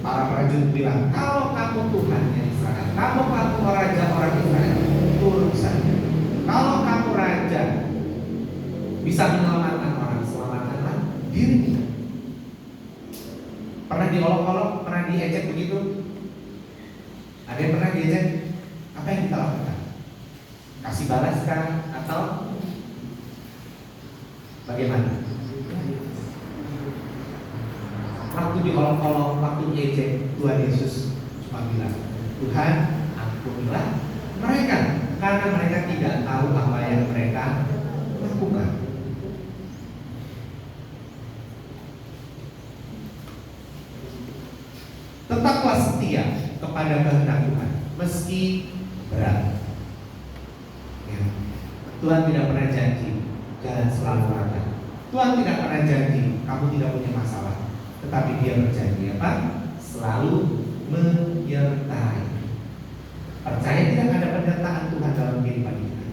Para prajurit bilang, kalau kamu Tuhannya Israel, kamu raja orang Israel, turun saja. Kalau kamu raja, bisa menyelamatkan orang, selamatkanlah dirimu. Pernah diolok-olok, pernah diejek begitu? Ada yang pernah diejek? Apa yang kita lakukan? Kasih balas kah? Atau bagaimana? Waktu diolok-olok, waktu diejek, Tuhan Yesus cuma bilang, Tuhan ampunilah mereka, karena mereka tidak tahu apa yang mereka lakukan. Tetaplah setia kepada kehendak Tuhan meski berat. Ya. Tuhan tidak pernah janji jalan selalu rata. Tuhan tidak pernah janji kamu tidak punya masalah, tetapi Dia berjanji apa? Selalu menyertai. Percaya tidak ada penyertaan Tuhan dalam kehidupan kita?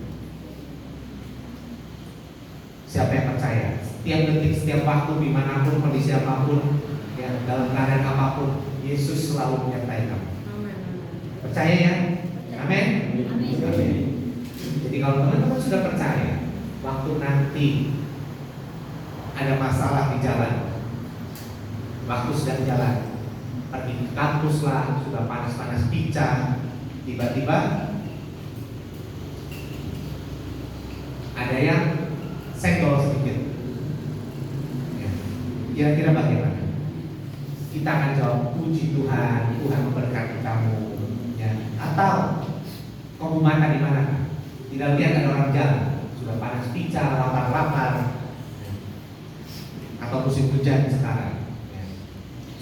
Siapa yang percaya? Setiap detik, setiap waktu, dimanapun, kondisi apapun, ya, dalam keadaan apapun, Yesus selalu menyertai kamu. Percaya ya? Amin. Amin. Jadi kalau teman-teman sudah percaya, waktu nanti ada masalah di jalan, waktu sedang jalan, pergi ke kampus lah, sudah panas-panas pica, tiba-tiba ada yang senggol sedikit. Ya. Kira-kira bagaimana? Kita akan jawab, puji Tuhan, Tuhan memberkati kamu, ya. Atau kamu makan di mana? Tidak lihat ada orang jalan, sudah panas pica, lapar-lapar, ya. Atau musim hujan sekarang, ya.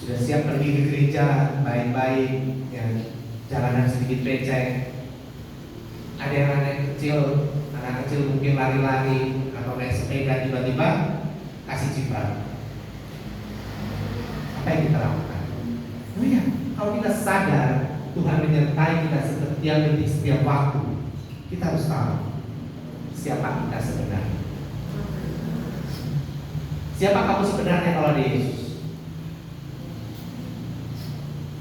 Sudah siap pergi ke gereja, baik-baik, ya. Jalanan sedikit becek. Ada yang anak kecil mungkin lari-lari atau naik sepeda, tiba-tiba kasih ciprat. Apa yang kita lakukan? Oh ya, kalau kita sadar Tuhan menyertai kita setiap detik, setiap waktu, kita harus tahu siapa kita sebenarnya. Siapa kamu sebenarnya kalau ada Yesus?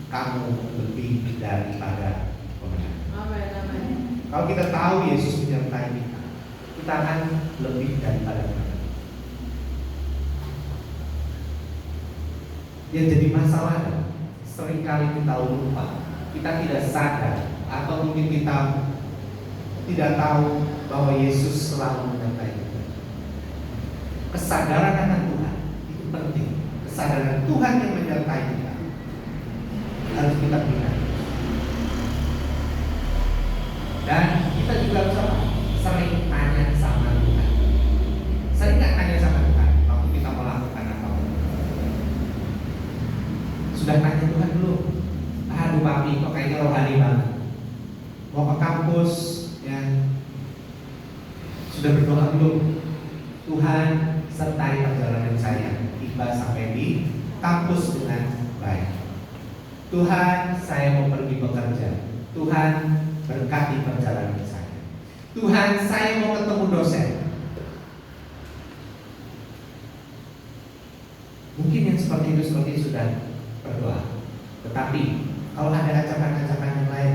Kamu lebih daripada pemenang. Kalau kita tahu Yesus menyertai kita, kita akan lebih daripada pemenang. Yang jadi masalah seringkali kita lupa, kita tidak sadar, atau mungkin kita tidak tahu bahwa Yesus selalu menyertai kita. Kesadaran akan Tuhan itu penting. Kesadaran Tuhan yang menyertai kita harus kita berikan. Dan kita juga harus sering tanya sama Tuhan. Tuhan sertai perjalanan saya tiba sampai di kampus dengan baik. Tuhan, saya mau pergi bekerja. Tuhan, berkati perjalanan saya. Tuhan, saya mau ketemu dosen. Mungkin yang seperti itu sudah berdoa. Tetapi kalau ada ajakan-ajakan yang lain,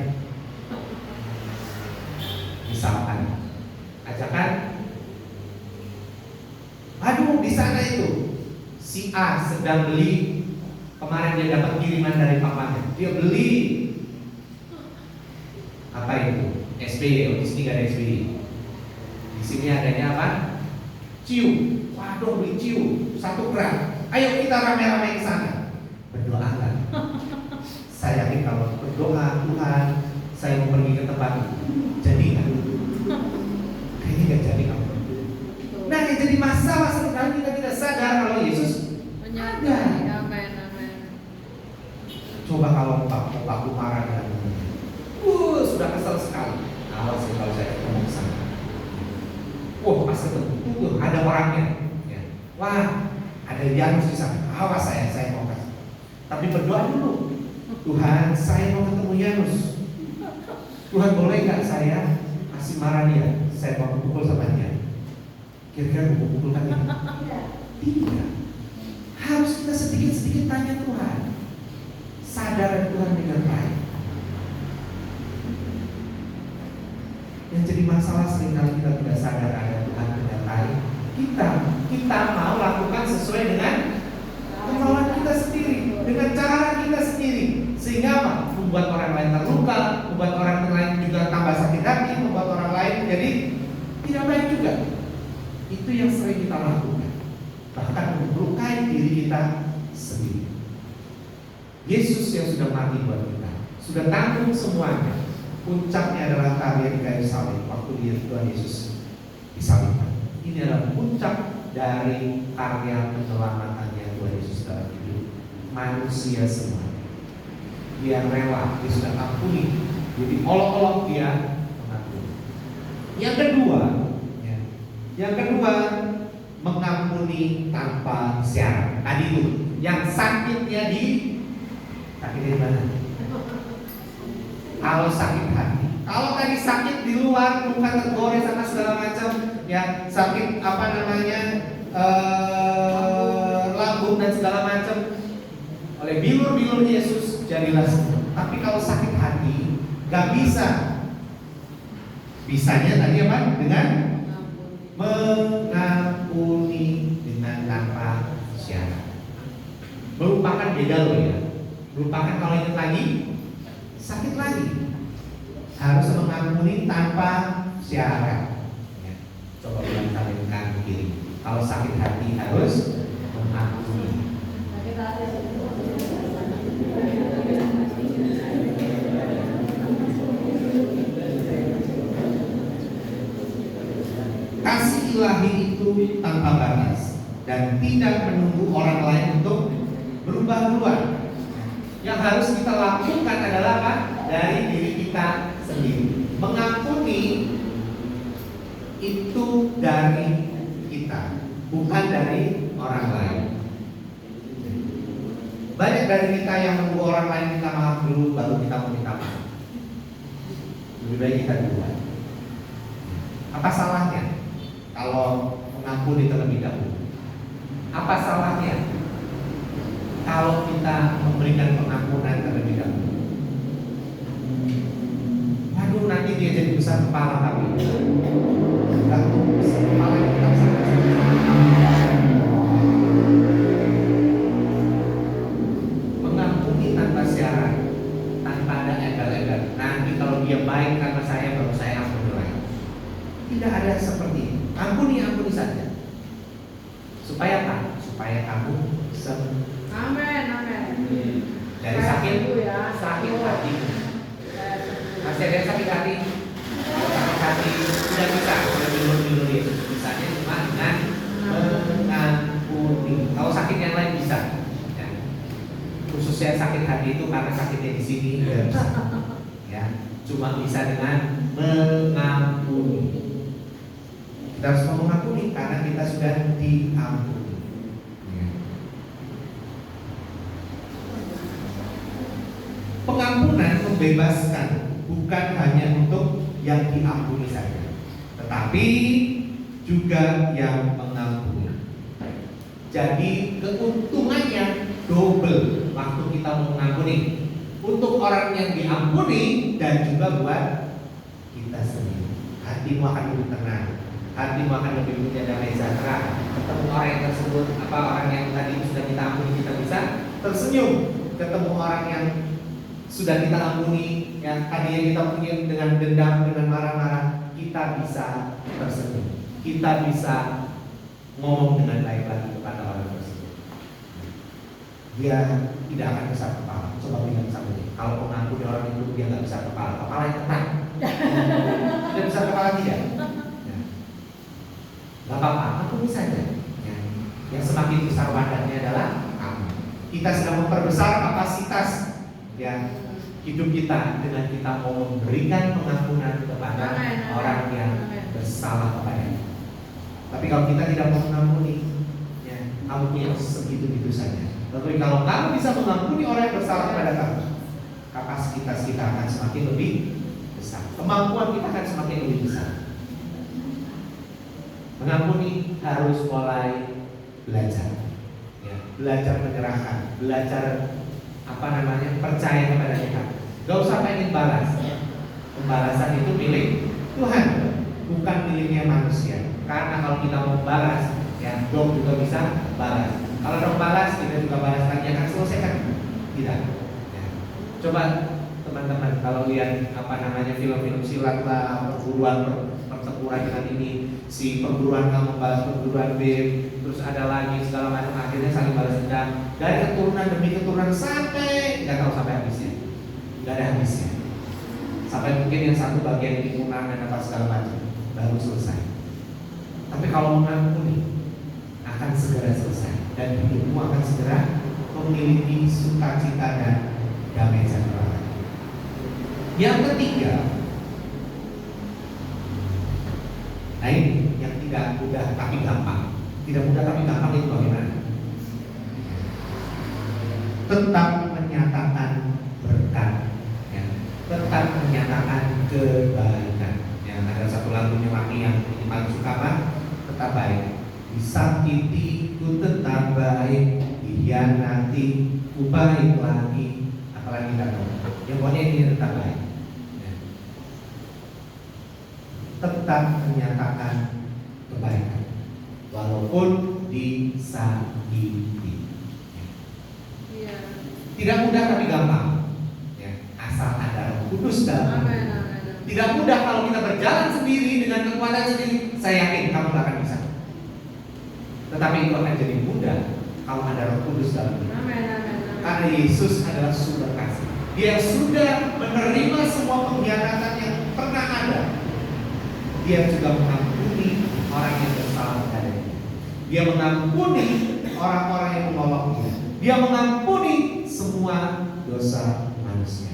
misalkan ajakan, aduh di sana itu si A sedang beli, kemarin dia dapat kiriman dari papanya, dia beli apa itu? SBY. Di sini gak ada SBY. Di sini adanya apa? Ciu. Waduh, beli ciu 1 gram. Ayo kita rame-rame ke sana. Berdoalah. Saya yakin kalau berdoa, Tuhan, saya mau pergi ke tempat itu, jadi nggak? Kayaknya nggak jadi kamu. Nah, yang jadi masalah seringkali kita tidak sadar kalau Yesus ada. Amin, amin. Coba kalau bapakku marah dengan sudah kesal sekali. Awas sih kalau saya ketemu ke sana. Wah, pas ketemu tuh ada orangnya. Ya. Wah, ada Janus di sana. Awas saya mau kasih. Tapi berdoa dulu. Tuhan, saya mau ketemu Janus. Tuhan, boleh nggak saya kasih marah dia? Saya mau pukul sama dia. Kira-kira mau pukul kan dia? Tidak. Harus kita sedikit-sedikit tanya Tuhan. Sadar Tuhan dengan baik. Yang jadi masalah seringkali kita tidak sadar ada Tuhan menyertai kita mau lakukan sesuai dengan kemauan kita sendiri, dengan cara kita sendiri, sehingga apa? Membuat orang lain terluka, membuat orang lain juga tambah sakit hati, membuat orang lain jadi tidak baik juga. Itu yang sering kita lakukan, bahkan melukai diri kita sendiri. Yesus yang sudah mati buat kita, sudah tanggung semuanya. Puncaknya adalah karya di kayu salib waktu Tuhan Yesus disalibkan. Ini adalah puncak dari karya penyelamatannya Tuhan Yesus dalam hidup manusia semua. Dia rela, dia sudah ampuni, jadi olok-olok dia mengampuni. Yang kedua, mengampuni tanpa syarat. Tadi itu, yang sakitnya di mana? Kalau sakit hati, kalau tadi sakit di luar, bukan tergores sama segala macam, ya sakit lambung dan segala macam, oleh bilur-bilur Yesus jadilah sembuh. Tapi kalau sakit hati, gak bisa. Bisanya tadi apa? Dengan mengampuni dengan tanpa syarat. Melupakan beda loh ya. Melupakan kalau ingat lagi, sakit lagi. Harus mengampuni tanpa syarat. Ya. Coba ulang kali kanan kiri. Kalau sakit hati harus mengampuni. Kasih ilahi itu tanpa batas dan tidak menunggu orang lain untuk berubah-ubah. Yang harus kita lakukan adalah apa? Dari diri kita sendiri. Mengampuni itu dari kita, bukan dari orang lain. Banyak dari kita yang menunggu orang lain minta maaf dulu, baru kita mau minta maaf. Lebih baik kita duluan. Apa salahnya kalau mengampuni terlebih dahulu? Apa salahnya kalau kita memberikan pengampunan terlebih dahulu? Waduh, nanti dia jadi besar kepala kami. Enggak, besar kepala kita sangat. Mengampuni tanpa syarat, tanpa ada embel-embel. Nanti kalau dia baik karena saya, baru saya ampuni lagi. Tidak ada seperti itu. Ampuni saja. Supaya apa? Supaya kamu sembuh. Amin, amin. Dari sakit hati. Masih ada yang sakit hati? Sakit hati tidak bisa oleh bilur-bilur itu. Bisanya cuma dengan mengampuni. Kalau sakit yang lain bisa. Ya. Khususnya sakit hati itu karena sakitnya di sini tidak bisa. Ya, cuma bisa dengan mengampuni. Kita harus mau mengampuni karena kita sudah diampuni. Ya. Pengampunan membebaskan, bukan hanya untuk yang diampuni saja, tetapi juga yang mengampuni. Jadi keuntungannya double waktu kita mau mengampuni, untuk orang yang diampuni dan juga buat kita sendiri. Hatimu akan lebih tenang, hatimu akan lebih punya damai sejahtera. Ketemu orang yang tersebut, orang yang tadi sudah kita ampuni, kita bisa tersenyum. Ketemu orang yang sudah kita ampuni, yang tadinya kita punya dengan dendam, dengan marah-marah, kita bisa tersenyum. Kita bisa ngomong dengan baik lagi kepada orang tersebut. Dia tidak akan besar kepala. Coba bilang sama dia, kalau mengampuni orang itu dia nggak besar kepala, kepalanya tetap. Tidak besar kepala tidak. Gak apa-apa, ampuni saja. Yang semakin besar wadahnya adalah kamu. Kita sedang memperbesar kapasitas hidup kita dengan kita mau memberikan pengampunan kepada orang yang bersalah kepada kita. Tapi kalau kita tidak mau mengampuni, kamu punya segitu-gitu saja. Tapi kalau kamu bisa mengampuni orang yang bersalah kepada kamu, kapasitas kita akan semakin lebih besar, kemampuan kita akan semakin lebih besar. Mengampuni harus mulai belajar, belajar menyerahkan, belajar percaya kepada kita. Gak usah pengen balas. Pembalasan itu milik Tuhan, bukan miliknya manusia. Karena kalau kita mau balas, dong juga bisa balas. Kalau dong balas, kita juga balas lagi, akan selesai kan? Tidak. Coba teman-teman kalau lihat film-film silat lah, pertempuran dengan ini, si perguruan A membalas perguruan B, terus ada lagi segala macam, akhirnya saling balas dendam dari keturunan demi keturunan sampai nggak tahu sampai habisnya, nggak ada habisnya. Sampai mungkin yang satu bagian dikurang dan apa segala macam baru selesai. Tapi kalau mengampuni akan segera selesai dan hidupmu akan segera memiliki sukacita dan damai sejahtera. Yang ketiga, nah ini yang tidak mudah tapi gampang. Tidak mudah tapi gampang itu bagaimana? Tetap menyatakan berkat, tetap menyatakan kebaikan. Ada satu lagunya Maki yang paling suka apa? Tetap baik. Disakiti ku tetap baik, dikhianati ku baik lagi. Apalagi tidak tahu. Yang pokoknya ini tetap baik. Tetap menyatakan kebaikan walaupun disakiti. Tidak mudah tapi gampang. Asal ada Roh Kudus dalam. Tidak mudah kalau kita berjalan sendiri dengan kekuatan sendiri. Saya yakin kamu gak akan bisa. Tetapi itu akan jadi mudah kalau ada Roh Kudus dalam. Karena Yesus adalah sumber kasih. Dia sudah menerima semua pengkhianatan yang pernah ada. Dia juga mengampuni orang yang bersalah kepadanya. Dia mengampuni orang-orang yang menolongnya. Dia mengampuni semua dosa manusia.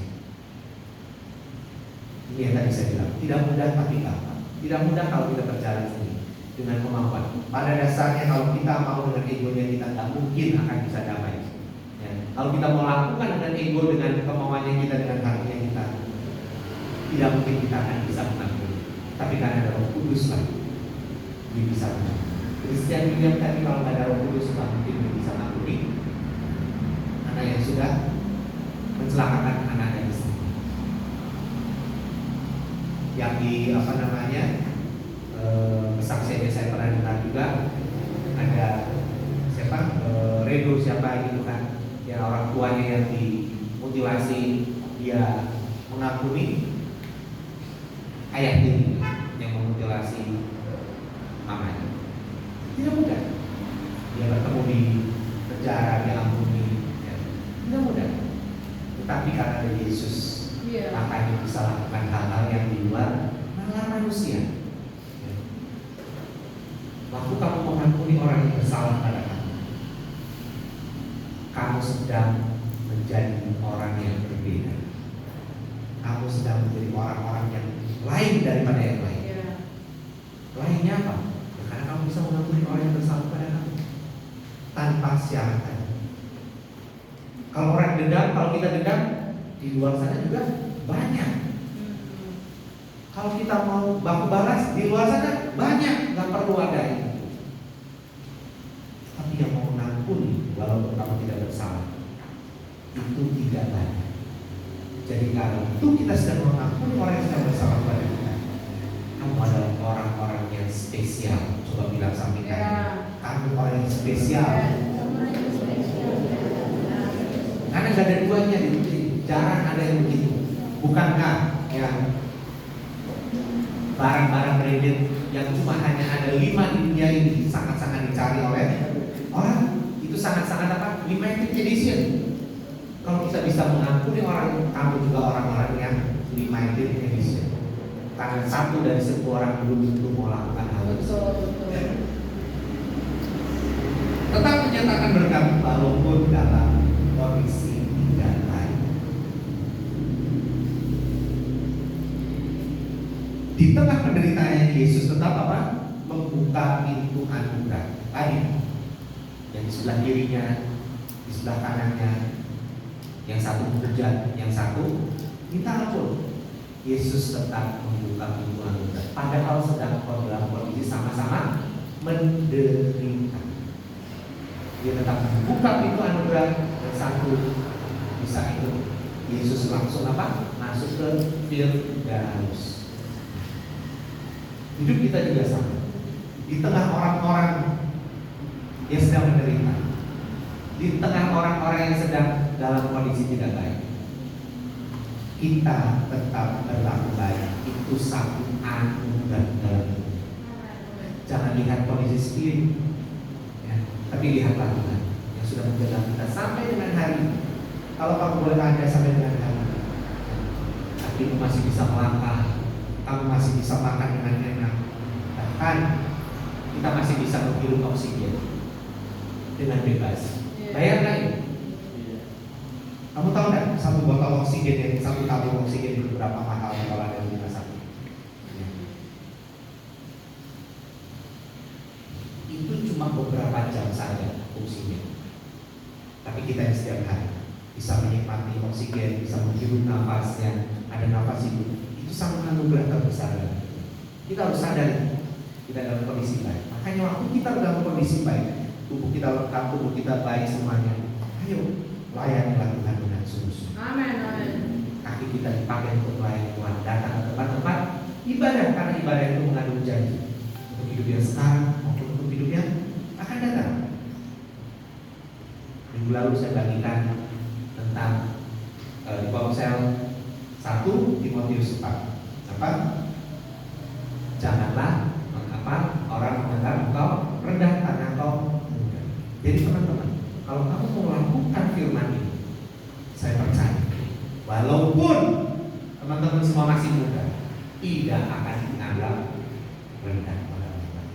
Ini yang tadi saya bilang, tidak mudah tapi gampang. Tidak mudah kalau kita berjalan sendiri dengan kemampuan. Pada dasarnya kalau kita mau dengan egonya kita tidak mungkin akan bisa damai. Kalau kita mau lakukan dengan ego, dengan kemauannya kita, dengan hatinya kita, tidak mungkin kita akan bisa mengampuni. Tapi karena ada Roh Kudus lagi, dia bisa mengampuni. Kristian bilang tadi kalau tidak ada Roh Kudus, tidak mungkin dia bisa mengampuni anak yang sudah mencelakakan anaknya sendiri. Yang di kesaksiannya saya pernah dengar juga ada siapa Redo siapa gitu kan, yang orang tuanya yang dimutilasi, dia mengampuni ayah tiri yang memutilasi mamanya. Tidak mudah. Dia bertemu di penjara, dia ampuni, tidak mudah. Tetapi karena ada Yesus, makanya bisa lakukan hal-hal yang di luar nalar manusia. Waktu kamu mengampuni orang yang bersalah pada kamu, kamu sedang menjadi orang yang berbeda. Kamu sedang menjadi orang-orang yang lain daripada yang lain. Lainnya apa? masyarakat. Kalau orang dendam, kalau kita dendam, di luar sana juga banyak. Kalau kita mau baku balas, di luar sana banyak, nggak perlu ada ini. Tapi yang mau mengampuni walaupun kamu tidak bersalah, itu tidak banyak. Jadi kalau itu kita sedang mengampuni orang yang sedang bersalah pada kita, kamu adalah orang-orang yang spesial. Coba bilang sampaikan, kamu orang yang spesial. Karena nggak ada duanya, jarang ada yang begitu. Bukankah ya barang-barang branded yang cuma hanya ada 5 di dunia ini sangat-sangat dicari oleh orang, itu sangat-sangat apa? Limited edition. Kalau kita bisa mengampuni orang, kamu juga orang-orang yang limited edition. Karena 1 dari 10 orang belum tentu mau lakukan hal itu. Tetap menyatakan berkat walaupun dalam kondisi tidak baik. Di tengah penderitaannya Yesus tetap apa? Membuka pintu anugerah. Tadi yang di sebelah kirinya, di sebelah kanannya, yang satu bekerja, yang satu minta ampun. Yesus tetap membuka pintu anugerah. Padahal sedang dalam kondisi sama-sama menderita. Dia tetap membuka pintu anugerah dan satu bisa itu Yesus langsung apa? Masuk ke Firdaus. Hidup kita juga sama. Di tengah orang-orang yang sedang menderita, di tengah orang-orang yang sedang dalam kondisi tidak baik, kita tetap berlaku baik. Itu satu anugerah dalam hidup. Jangan lihat kondisi sendiri, ya, tapi lihatlah Tuhan yang sudah menjaga kita sampai dengan hari ini. Kalau kamu boleh ada sampai dengan hari ini, tapi kamu masih bisa melangkah, kamu masih bisa makan dengan enak, bahkan kita masih bisa menghirup oksigen dengan bebas. Bayar nggak ini? Kamu tahu nggak satu botol oksigen yang satu tabung oksigen itu berapa mahal kalau ada di rumah sakit? Itu cuma beberapa jam saja fungsinya. Tapi kita yang setiap hari bisa menikmati oksigen, bisa menghirup nafas yang ada nafas hidup, itu sangat anugerah terbesar. Kita harus sadar kita dalam kondisi baik. Makanya waktu kita dalam kondisi baik, tubuh kita lengkap, tubuh kita baik semuanya. Ayo layanilah Tuhan dengan sungguh-sungguh. Amin, amin. Kaki kita dipakai untuk melayani Tuhan, datang ke tempat-tempat ibadah, karena ibadah itu mengandung janji untuk hidup yang sekarang maupun untuk hidup yang akan datang. Minggu lalu saya bagikan tentang di ponsel 1 Timotius 4. Apa? Janganlah mengapa orang menganggap engkau rendah karena engkau muda. Jadi teman-teman, kalau kamu mau melakukan firman ini, saya percaya walaupun teman-teman semua masih muda, tidak akan dianggap rendah oleh orang lain,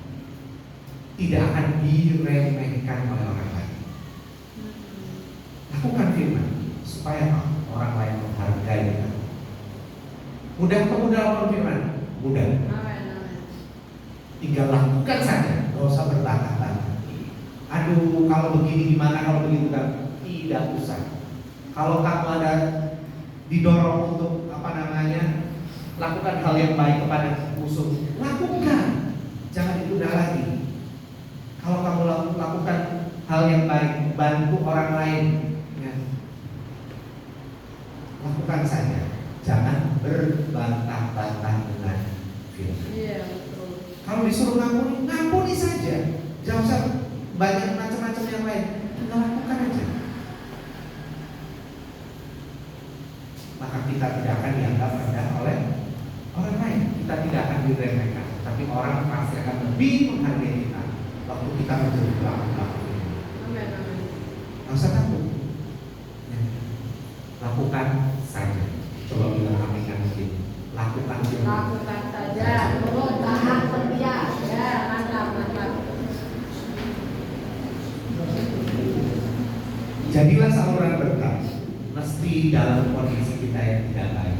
tidak akan diremehkan oleh orang lain. Lakukan firman supaya orang lain menghargai kita. Mudah atau mudah lakukan firman? Mudah. Tinggal lakukan saja, nggak usah bertanya-tanya. Aduh, kalau begini gimana, kalau begitu kan? Tidak usah. Kalau kamu ada didorong untuk lakukan hal yang baik kepada musuh, lakukan. Jangan ditunda lagi. Kalau kamu lakukan hal yang baik, bantu orang lain, ya, lakukan saja. Jangan berbantah-bantah dengan firman. Iya, betul. Kalau disuruh ngampuni, ngampuni saja. Jangan usah banyak macam-macam yang lain. Tinggal lakukan aja. Maka kita tidak akan dianggap rendah oleh orang lain. Kita tidak akan diremehkan. Tapi orang pasti akan lebih menghargai kita waktu kita menjadi pelaku-pelaku ini. Amin, amin. Nggak usah takut. Ya. Lakukan saja. Coba bilang amin kan mungkin. Lakukan saja. Lakukan saja. Turun tahan setia. Ya, mantap, mantap. Jadilah saluran berkat. Mesti dalam kondisi kita yang tidak baik,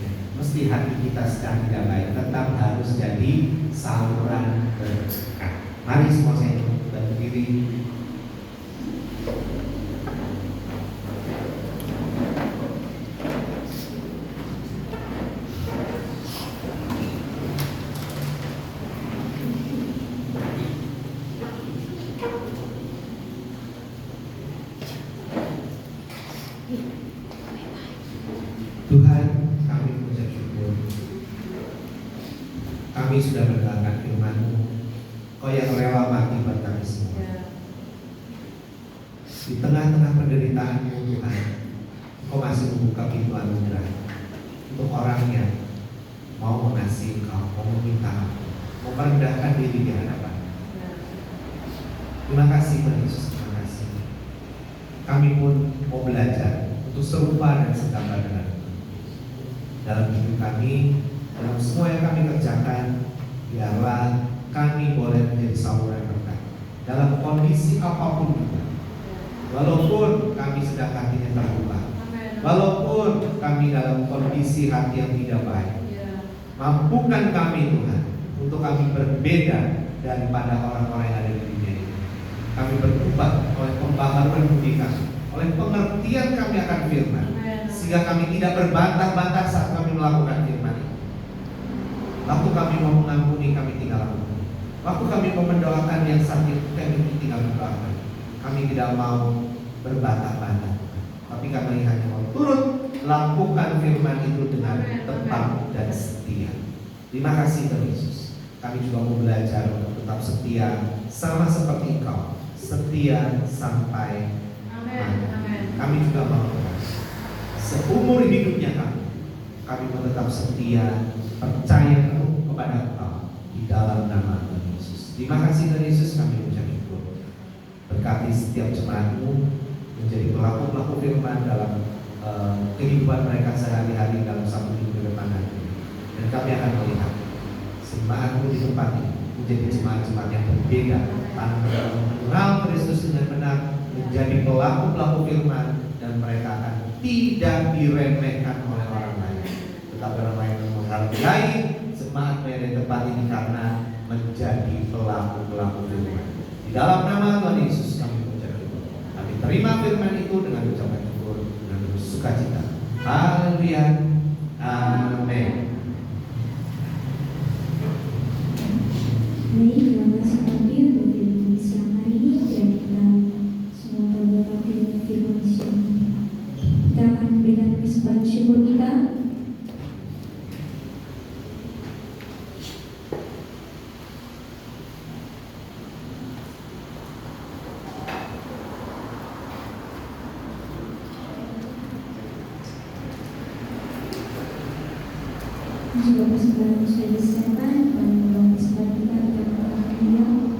ya, mesti hati kita sedang tidak baik, tetap harus jadi saluran berkat. Mari semua saya berdiri. Kami sudah mendengarkan firman-Mu, Kau yang rela mati buat kami semua. Di tengah-tengah penderitaan-Mu Tuhan, Kau masih membuka pintu anugerah untuk orang yang mau mengasihi Kau, mau meminta, mau merendahkan diri di hadapan. Terima kasih Tuhan Yesus, terima kasih. Kami pun mau belajar untuk serupa dan segambar dengan Tuhan. Dalam hidup kami, dalam semua yang kami kerjakan, biarlah kami boleh menjadi saluran berkat dalam kondisi apapun juga. Walaupun kami sedang hatinya terluka, walaupun kami dalam kondisi hati yang tidak baik, mampukan kami Tuhan untuk kami berbeda daripada orang-orang yang ada di dunia ini. Kami berubah oleh pembaharuan budi kami, oleh pengertian kami akan firman, sehingga kami tidak berbantah-bantah saat kami melakukan firman itu. Waktu kami mau mengampuni, kami tinggal ampuni. Waktu kami mau mendoakan yang sakit, kami tinggal mendoakan. Kami tidak mau berbantah-bantah, tapi kami hanya mau turut lakukan firman itu dengan tepat dan setia. Terima kasih Tuhan Yesus. Kami juga mau belajar untuk tetap setia, sama seperti Engkau, setia sampai mati. Kami juga mau seumur hidupnya kami mau tetap setia, percaya penuh kepada Engkau di dalam nama Tuhan Yesus. Terima kasih Tuhan Yesus, kami ucap syukur. Berkati setiap jemaat-Mu menjadi pelaku-pelaku firman dalam kehidupan mereka sehari-hari dalam satu minggu ke depan nanti. Dan kami akan melihat jemaat-Mu di tempat ini menjadi jemaat-jemaat yang berbeda, tanpa mengenal Kristus dengan benar, menjadi pelaku-pelaku firman, dan mereka akan tidak diremehkan oleh orang lain, tetapi orang lain menghargai jemaat yang di tempat ini karena menjadi pelaku-pelaku firman. Di dalam nama Tuhan Yesus kami mengucap syukur. Kami terima firman itu dengan ucapan syukur, dengan sukacita. Haleluya. Amin. Baik, terima kasih Pak Dir untuk firman siang hari ini, dan kita semua berdoa firman siang. Kita akan memberikan kesempatan syukur kita. Juga kesempatan sudah disiapkan, dan kesempatan kita akan mengucapkan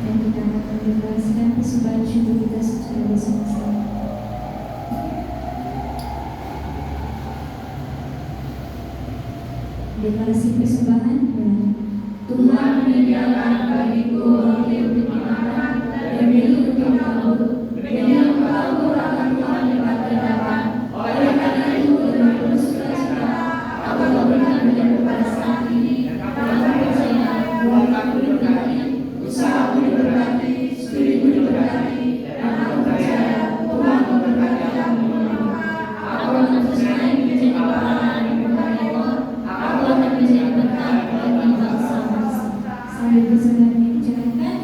dan kita akan mendeklarasikan persembahan syukur kita secara bersama-sama. Deklarasi persembahan adalah Tuhan menyediakan bagiku roti untuk dimakan dan minum untuk kabut, dan yang aku akan Tuhan dekat terdapat. Oleh karena itu dengan penuh sukacita aku memberikan kepada saat ini, karena percaya bahwa aku diberkati, usahaku diberkati, studiku diberkati, dan aku percaya Tuhan memberkati aku. Aku akan terus naik menjadi pahlawan yang berkati Allah. Aku akan menjadi berkat bagi bangsa-bangsa. sambil bersama dibicarakan.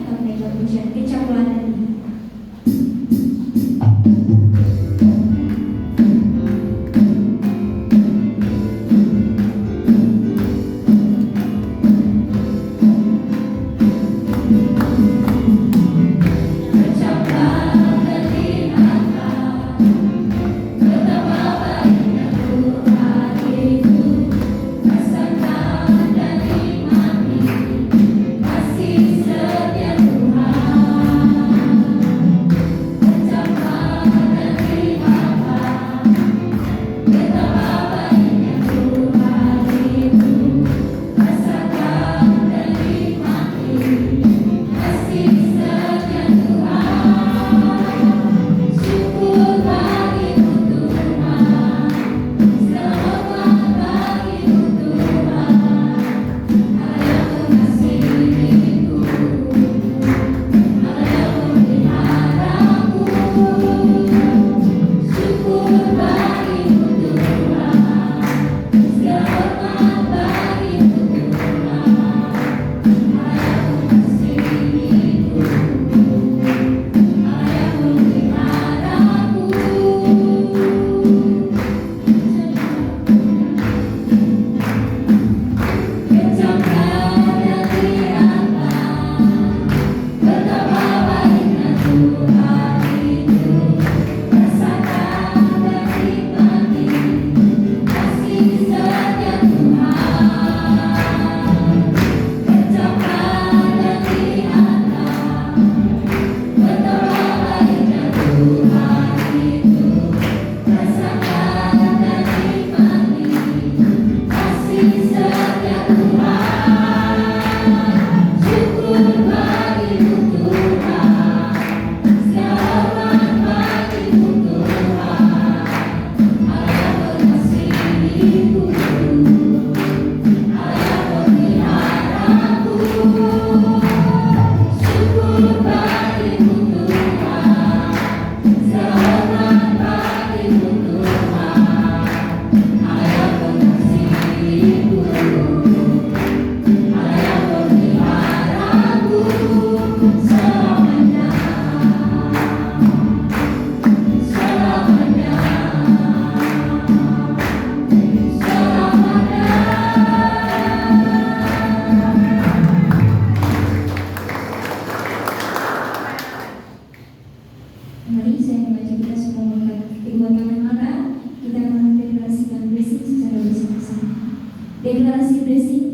Deklarasi blessing.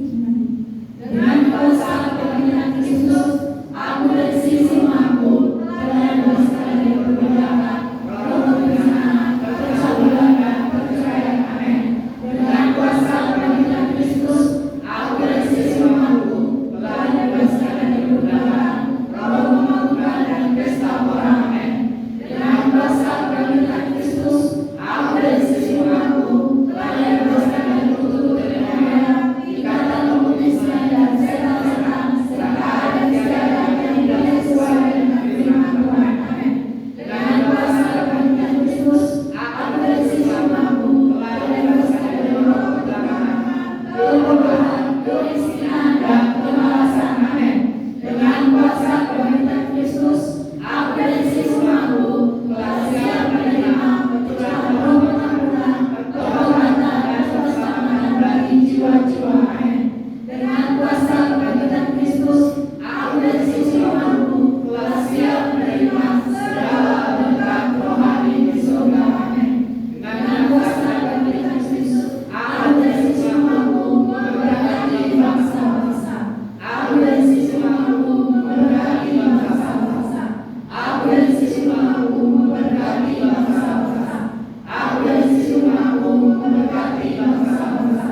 Dengan kuasa pemilihan Kristus, aku dan sisi mampu telah bebaskan dari perbudakan, roh kebiasaan, percabulan dan perceraian. Amin. Dengan kuasa pemilihan Kristus, aku dan sisi mampu telah bebaskan dari perbudakan, roh memabukkan dan pesta pora. Amin. Dengan kuasa pemilihan Kristus, aku dan sisi mampu telah bebaskan dari kutuk kedamaian, ikatan komunisme dan setan-setan, serta adat istiadat yang tidak sesuai dengan firman Tuhan. Amin. Dengan kuasa pemilihan Kristus, aku dan sisi mampu telah bebaskan dari roh kebelakangan, kebodohan, kemiskinan, dan kemalasan. Amin. Dengan kuasa pemilihan Kristus, aku dan sisi mampu telah siap menerima pencurahan roh pengampunan, kehormatan, dan keselamatan bagi jiwa-jiwa. Amin. Dengan kuasa pemilihan Kristus, aku dan sisi mampu telah siap menerima segala berkat rohani di surga. Amin. Dengan kuasa pemilihan Kristus, aku dan sisi mampu memberkati bangsa-bangsa. Aku dan sisi mampu memberkati bangsa-bangsa. Aku dan sisi mampu memberkati bangsa-bangsa. Aku dan sisi mampu memberkati bangsa-bangsa.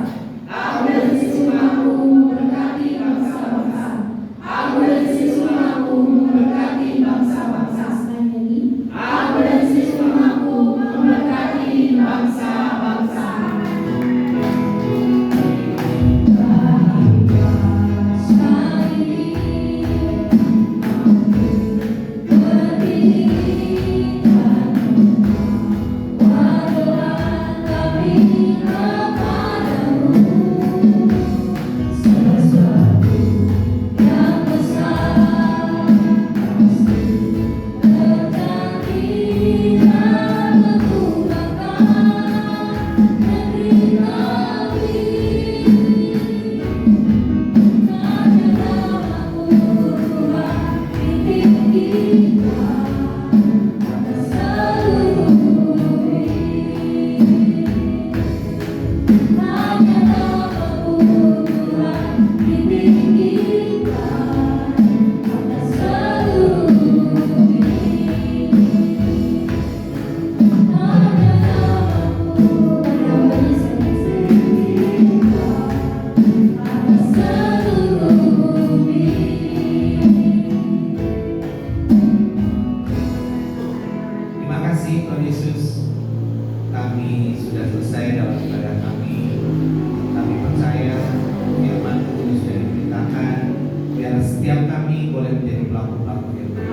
Aku dan sisi mampu memberkati bangsa-bangsa. Aku dan sisi mampu memberkati bangsa-bangsa. Sekali lagi. Aku dan sisi mampu memberkati bangsa-bangsa. Terima kasih Tuhan Yesus. Kami sudah selesai dalam ibadah kami. Kami percaya firman Tuhan sudah diberitakan, biar setiap kami boleh menjadi pelaku-pelaku firman.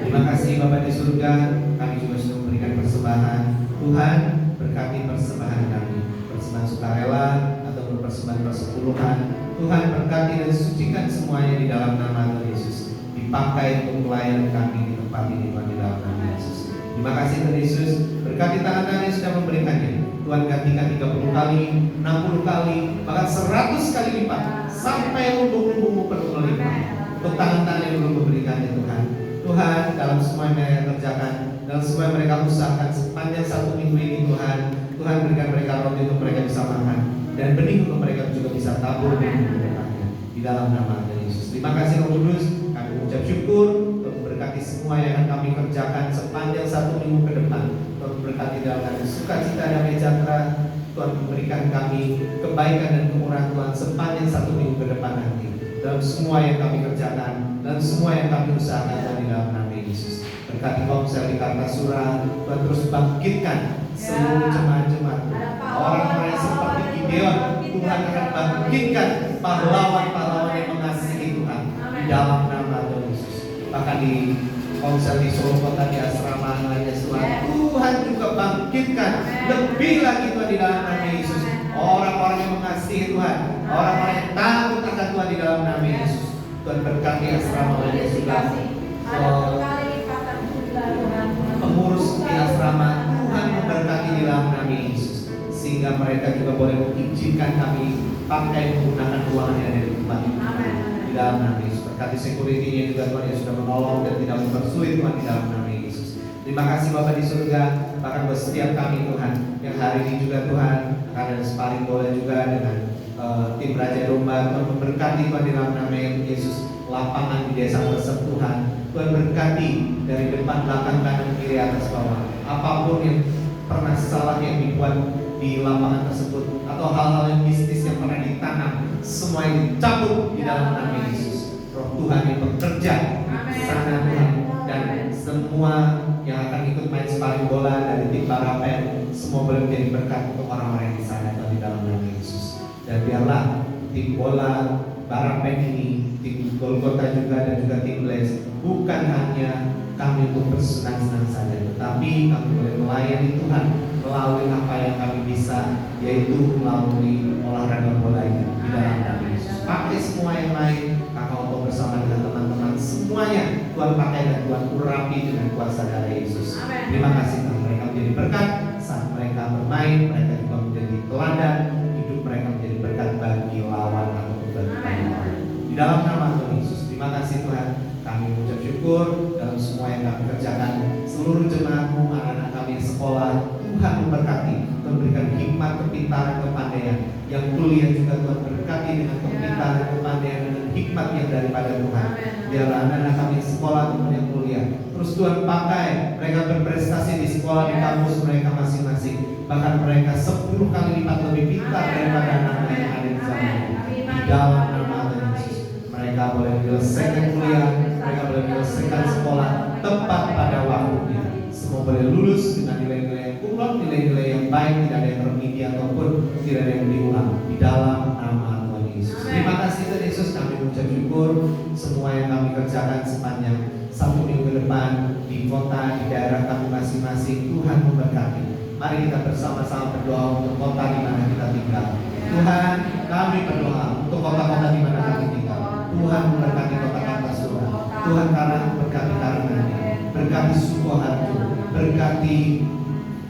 Terima kasih Bapa di surga. Kami juga sudah memberikan persembahan. Tuhan berkati persembahan kami, persembahan sukarela ataupun persembahan persepuluhan. Tuhan berkati dan sucikan semuanya di dalam nama Tuhan Yesus. Dipakai untuk pelayanan kami di tempat ini Tuhan, di dalam nama Yesus. Terima kasih Tuhan Yesus. Berkati tangan-tangan yang sudah memberikannya. Tuhan gantikan 30 kali, 60 kali, bahkan 100 kali lipat, sampai lumbung-lumbungmu penuh melimpah. Untuk tangan-tangan yang belum memberikannya Tuhan. Tuhan, dalam semua yang mereka kerjakan, dalam semua yang mereka usahakan sepanjang 1 minggu ini Tuhan, Tuhan berikan mereka roti untuk mereka bisa makan, dan benih untuk mereka juga bisa tabur di depannya. Di dalam nama Tuhan Yesus. Terima kasih Roh Kudus. Kami mengucap syukur untuk memberkati semua yang akan kami kerjakan sepanjang 1 minggu ke depan. Tuhan memberkati dalam hati sukacita dan sejahtera. Tuhan memberikan kami kebaikan dan kemurahan Tuhan sepanjang 1 minggu ke depan nanti. Dalam semua yang kami kerjakan, dalam semua yang kami usahakan di dalam nama Yesus. Berkati Komsel di Kartasura. Tuhan terus bangkitkan seluruh jemaat-jemaat, orang-orang yang seperti Gideon. Tuhan akan bangkitkan pahlawan-pahlawan yang mengasihi Tuhan di dalam nama Tuhan Yesus. Bahkan di Komsel di Solo Kota, di asrama lainnya Tuhan juga bangkitkan lebih lagi Tuhan di dalam nama Yesus. Orang-orang yang mengasihi Tuhan, orang-orang yang takut akan Tuhan di dalam nama Yesus. Tuhan berkati asrama lainnya juga. Pengurus di asrama, Tuhan memberkati di dalam nama Yesus, sehingga mereka juga boleh mengizinkan kami pakai menggunakan ruangan yang ada di tempat ini. Di dalam nama Yesus. Berkati security-nya juga Tuhan yang sudah menolong dan tidak mempersulit Tuhan di dalam nama Yesus. Terima kasih Bapa di surga. Bahkan buat setiap kami Tuhan yang hari ini juga Tuhan akan ada sparring bola juga dengan tim Raja Domba. Tuhan memberkati Tuhan di dalam nama Yesus lapangan di desa persekutuan. Tuhan berkati dari depan, belakang, kanan, kiri, atas, bawah. Apapun yang pernah salah yang dibuat di lapangan tersebut atau hal-hal yang mistis yang pernah ditanam, semua ini dicabut di dalam nama Yesus. Roh Tuhan yang bekerja di sana Tuhan, dan semua yang akan ikut main sparring bola dari tim Barapen, semua boleh menjadi berkat untuk orang-orang yang di sana Tuhan, di dalam nama Yesus. Dan biarlah tim bola Barapen ini, tim Golgota juga dan juga tim Blaze, bukan hanya kami untuk bersenang-senang saja, tetapi kami boleh melayani Tuhan melalui apa yang kami bisa, yaitu melalui olahraga bola ini di dalam nama Yesus. Pakai semua yang lain, Kakak Oto bersama dengan teman-teman semuanya Tuhan pakai dan Tuhan urapi dengan kuasa darah Yesus. Terima kasih Tuhan, mereka menjadi berkat saat mereka bermain, mereka juga menjadi teladan, hidup mereka menjadi berkat bagi lawan atau bagi orang. Di dalam nama Tuhan Yesus, terima kasih Tuhan. Kami mengucap syukur dalam semua yang kami kerjakan. Seluruh jemaat-Mu, anak-anak kami yang sekolah, Tuhan memberkati, Tuhan berikan hikmat, kepintaran, kepandaian. Yang kuliah juga Tuhan berkati dengan kepintaran, kepandaian, dengan hikmat yang daripada Tuhan. Biarlah anak-anak kami yang sekolah maupun yang kuliah, terus Tuhan pakai mereka berprestasi di sekolah, di kampus mereka masing-masing. Bahkan mereka 10 kali lipat lebih pintar daripada anak-anak yang ada di sana. Di dalam nama Tuhan Yesus, mereka boleh menyelesaikan kuliah, mereka boleh menyelesaikan sekolah tepat pada waktunya. Semua boleh lulus dengan nilai-nilai yang kumlot, nilai-nilai yang baik, tidak ada yang remedi ataupun tidak ada yang diulang. Di dalam nama Tuhan Yesus. Terima kasih Tuhan Yesus, kami mengucap syukur semua yang kami kerjakan sepanjang 1 minggu ke depan di kota, di daerah kami masing-masing. Tuhan memberkati. Mari kita bersama-sama berdoa untuk kota di mana kita tinggal. Tuhan, kami berdoa untuk kota-kota di mana kami tinggal. Tuhan memberkati kota Kartasura. Tuhan berkati Karananya, berkati Sukoharjo, berkati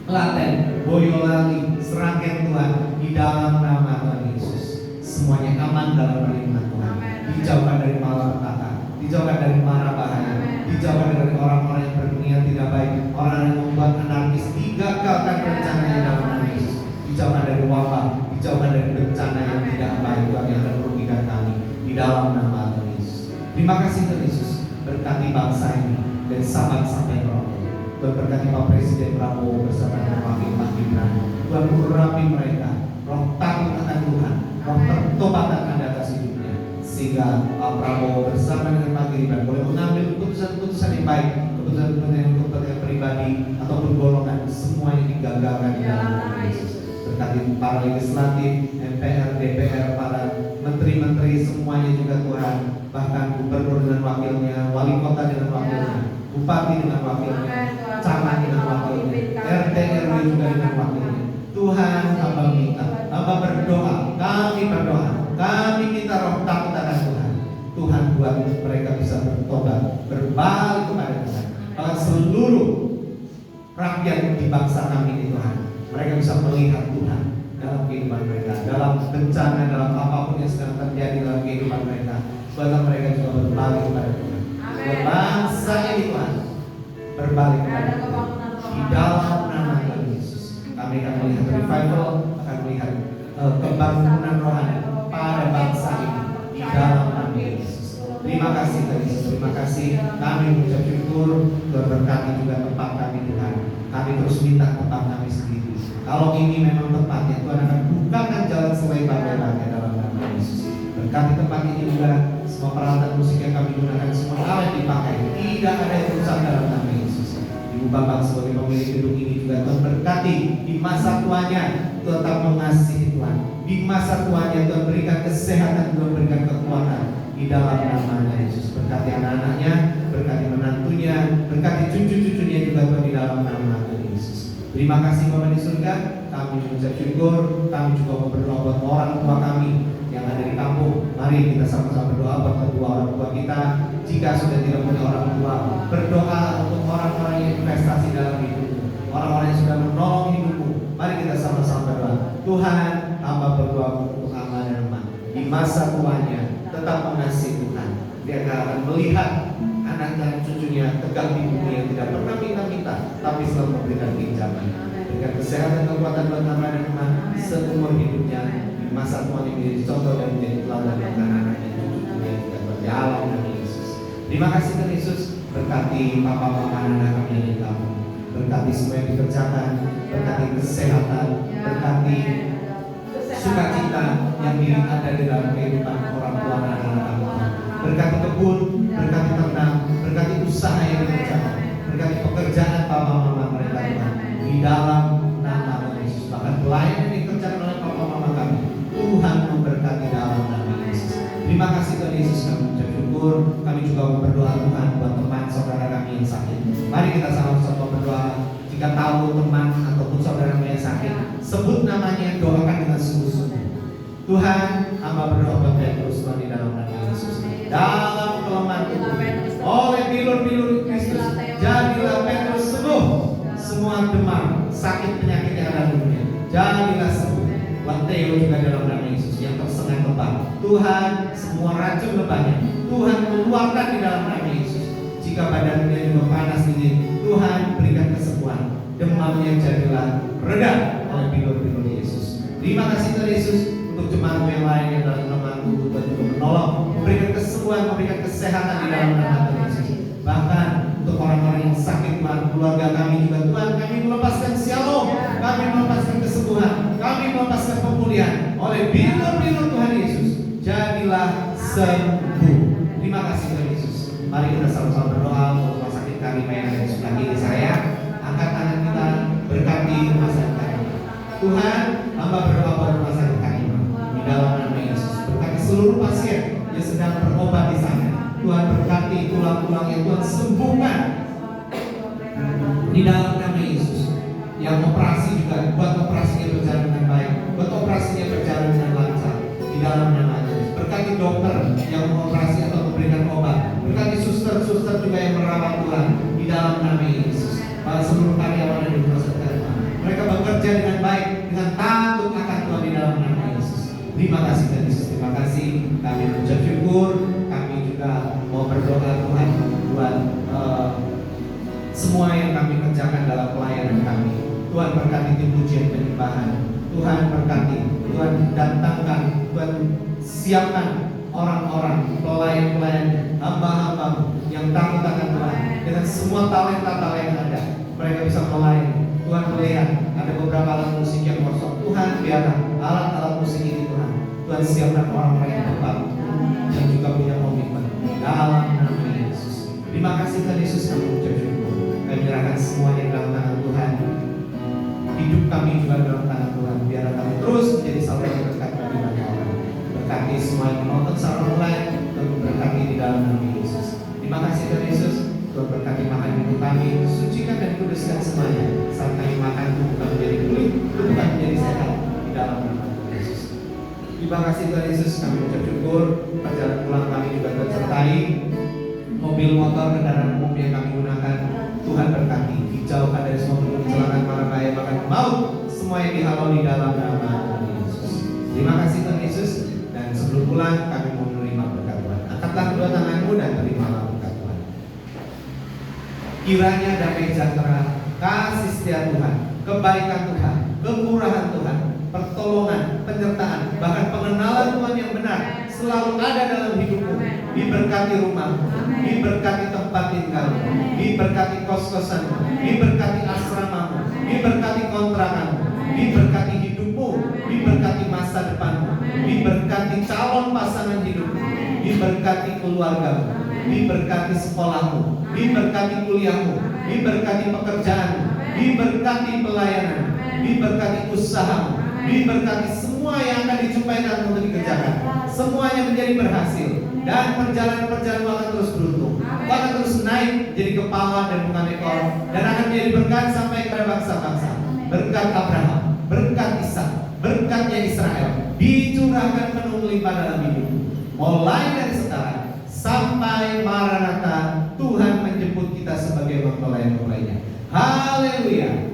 Klaten, Boyolali, Sragen Tuhan, di dalam nama Tuhan Yesus. Semuanya aman dalam perlindungan Tuhan. Dijauhkan dari malapetaka, dijauhkan dari mara bahaya, dijauhkan dari orang-orang yang berniat tidak baik, orang yang membuat anarkis, digagalkan rencananya dalam nama Yesus. Dijauhkan dari wabah, dijauhkan dari bencana yang tidak baik Tuhan yang akan merugikan kami, di dalam nama Tuhan Yesus. Terima kasih Tuhan Yesus, berkati bangsa ini dan sahabat sampai Merauke. Tuhan berkati Pak Presiden Prabowo bersama dengan Wakil Pak Gibran. Tuhan urapi mereka, roh takut akan Tuhan, roh pertobatan ada atas hidupnya, sehingga Pak Prabowo bersama dengan Pak Gibran boleh mengambil keputusan-keputusan yang baik, keputusan-keputusan yang untuk kepentingan pribadi ataupun golongan, semuanya digagalkan di dalam nama Yesus. Berkati para legislatif, MPR, DPR, para menteri-menteri semuanya juga Tuhan, bahkan gubernur dengan wakilnya, wali kota dengan wakilnya, bupati dengan wakilnya, camat dengan wakilnya, RT RW juga dengan wakilnya. Tuhan, Hamba minta, Hamba berdoa, kami berdoa, kami minta roh takut akan Tuhan. Tuhan buat mereka bisa bertobat, berbalik kepada Tuhan. Bahkan seluruh rakyat di bangsa kami ini Tuhan, mereka bisa melihat Tuhan dalam kehidupan mereka, dalam bencana, dalam apapun yang sedang terjadi dalam kehidupan mereka. Bahkan mereka juga berbalik kepada Tuhan. Bangsa ini Tuhan berbalik kepada Tuhan. Di dalam nama Tuhan Yesus, kami akan melihat revival, akan melihat kebangunan rohani pada bangsa ini di dalam nama Yesus. Terima kasih Tuhan Yesus, terima kasih. Kami mengucap syukur, Tuhan berkati juga tempat kami Tuhan. Kami terus minta tempat kami sendiri. Kalau ini memang tempatnya, Tuhan akan bukakan jalan selebar-lebarnya dalam nama Yesus. Berkati tempat ini juga, semua peralatan musik yang kami gunakan, semua alat dipakai, tidak ada yang rusak dalam nama Yesus. Ibu Bapak sebagai pemilik gedung ini juga Tuhan berkati di masa tuanya, tetap mengasihi Tuhan. Di masa tuanya Tuhan berikan kesehatan, Tuhan berikan kekuatan di dalam nama Yesus. Berkati anak-anaknya, berkati menantunya, berkati cucu-cucunya juga Tuhan di dalam nama Tuhan Yesus. Terima kasih Bapa di surga, kami mengucap syukur, kami juga mau berdoa buat orang tua kami yang ada di kampung. Mari kita sama-sama berdoa buat kedua orang tua kita. Jika sudah tidak punya orang tua, berdoa untuk orang-orang yang investasi dalam hidupmu, orang-orang yang sudah menolong hidupmu. Mari kita sama-sama berdoa. Tuhan, hamba berdoa untuk Amma dan Emma di masa tuanya tetap mengasihi Tuhan. Dia akan melihat anak dan cucunya tegak di bumi yang tidak pernah minta-minta, tapi selalu memberikan pinjaman. Berikan kesehatan, kekuatan buat Amma dan Emma seumur hidupnya. Di masa tua ini menjadi contoh dan menjadi teladan bagi anak-anak dan cucu-cucu yang tidak berjalan dengan Yesus. Terima kasih Tuhan Yesus, berkati papa mama anak kami yang di kampung, berkati semua yang dikerjakan, berkati kesehatan, berkati sukacita yang ada di dalam kehidupan orang tua dan anak-anak kami. Berkati kebun, berkati ternak, berkati usaha yang dikerjakan, berkati pekerjaan papa mama mereka Tuhan. Di dalam nama Yesus, bahkan pelayanan yang dikerjakan oleh papa mama kami, Tuhan memberkati dalam nama Yesus. Terima kasih Tuhan Yesus, kami ucap syukur. Kami juga berdoa Tuhan buat teman saudara kami yang sakit. Mari kita sama-sama berdoa. Jika tahu teman ataupun saudara kami yang sakit, sebut namanya, doakan dengan sungguh-sungguh. Tuhan, hamba berdoa buat Petrus Tuhan di dalam nama Yesus. Dalam kelemahan tubuh, oleh bilur-bilur Kristus, jadilah Petrus sembuh. Semua demam, sakit penyakit yang ada di dunia, jadilah sembuh. Buat Theo juga dalam nama Yesus yang tersengat lebah, Tuhan, semua racun lebahnya Tuhan keluarkan di dalam nama Yesus. Jika badannya juga panas dingin, Tuhan berikan kesembuhan. Demamnya jadilah reda oleh bilur-bilur Yesus. Terima kasih Tuhan Yesus untuk jemaat yang lain yang dalam kelemahan tubuh, Tuhan juga menolong, memberikan kesembuhan, memberikan kesehatan di dalam nama Tuhan Yesus. Bahkan untuk orang-orang yang sakit Tuhan, keluarga kami juga Tuhan, kami melepaskan shalom, kami melepaskan kesembuhan, kami melepaskan pemulihan oleh bilur-bilur Tuhan Yesus. Jadilah sembuh. Terima kasih Tuhan Yesus. Mari kita sama-sama berdoa untuk rumah sakit Karima yang ada di sebelah kiri saya. Angkat tangan kita, berkati rumah sakit Karima. Tuhan, hamba berdoa buat rumah sakit Karima di dalam nama Yesus. Berkati seluruh pasien yang sedang berobat di sana. Tuhan berkati tulang-tulang yang Tuhan sembuhkan di dalam nama Yesus. Yang operasi juga, buat operasinya berjalan dengan baik, buat operasinya berjalan dengan lancar di dalam nama Yesus. Berkati dokter yang mengoperasi atau memberikan obat, berkati suster-suster juga yang merawat Tuhan di dalam nama Yesus. Para seluruh karyawan yang di rumah sakit Karima, mereka bekerja dengan baik, dengan takut akan Tuhan di dalam nama Yesus. Terima kasih Tuhan Yesus, terima kasih. Kami mengucap syukur. Kami juga mau berdoa Tuhan buat semua yang kami kerjakan dalam pelayanan kami. Tuhan berkati tim pujian penyembahan. Tuhan berkati, Tuhan datangkan, Tuhan siapkan orang-orang, pelayan-pelayan, hamba-hamba yang takut akan Tuhan dengan semua talenta-talenta yang ada. Mereka bisa melayani. Tuhan melihat ada beberapa alat musik yang kosong. Tuhan biarlah alat-alat musik ini Tuhan siapkan orang-orang yang tepat yang juga punya komitmen dalam nama Yesus. Terima kasih Tuhan Yesus, kami ucap syukur. Kami menyerahkan semuanya dalam tangan Tuhan. Hidup kami juga dalam tangan Tuhan. Biar kami terus menjadi saluran berkat bagi banyak orang. Berkati semua yang menonton secara online, dan berkati di dalam nama Yesus. Terima kasih Tuhan Yesus. Tuhan berkati makan minum kami, sucikan dan kuduskan semuanya. Saat kami makan, tubuh kami menjadi pulih, tubuh kami menjadi sehat di dalam nama Tuhan Yesus. Terima kasih Tuhan Yesus, kami ucap syukur. Perjalanan pulang kami juga tersertai mobil, motor, kendaraan umum yang kami gunakan. Tuhan berkati, dijauhkan dari semua bentuk kecelakaan, mara bahaya, bahkan maut, semua yang dihalau di dalam nama Tuhan Yesus. Terima kasih Tuhan Yesus. Dan sebelum pulang kami mau menerima berkat Tuhan. Angkatlah kedua tanganmu dan terimalah berkat Tuhan. Kiranya damai sejahtera, kasih setia Tuhan, kebaikan Tuhan, kemurahan Tuhan, pertolongan, penyertaan, bahkan pengenalan Tuhan yang benar selalu ada dalam hidupmu. Diberkati rumahmu, diberkati tempat tinggalmu, diberkati kos-kosanmu, diberkati asramamu, diberkati kontrakanmu, diberkati hidupmu, diberkati masa depanmu, diberkati calon pasangan hidupmu, diberkati keluargamu, diberkati sekolahmu, diberkati kuliahmu, diberkati pekerjaanmu, diberkati pelayanan, diberkati usahamu, diberkati semua yang akan dijumpai dan untuk dikerjakan. Semuanya menjadi berhasil dan perjalanan-perjalanan akan terus beruntung, akan terus naik jadi kepala dan bukan ekor, dan akan menjadi berkat sampai kepada bangsa-bangsa. Berkat Abraham, berkat Ishak, berkatnya Israel dicurahkan penuh melimpah dalam hidup. Mulai dari sekarang sampai Maranatha, Tuhan menjemput kita sebagai mempelai-mempelainya. Haleluya.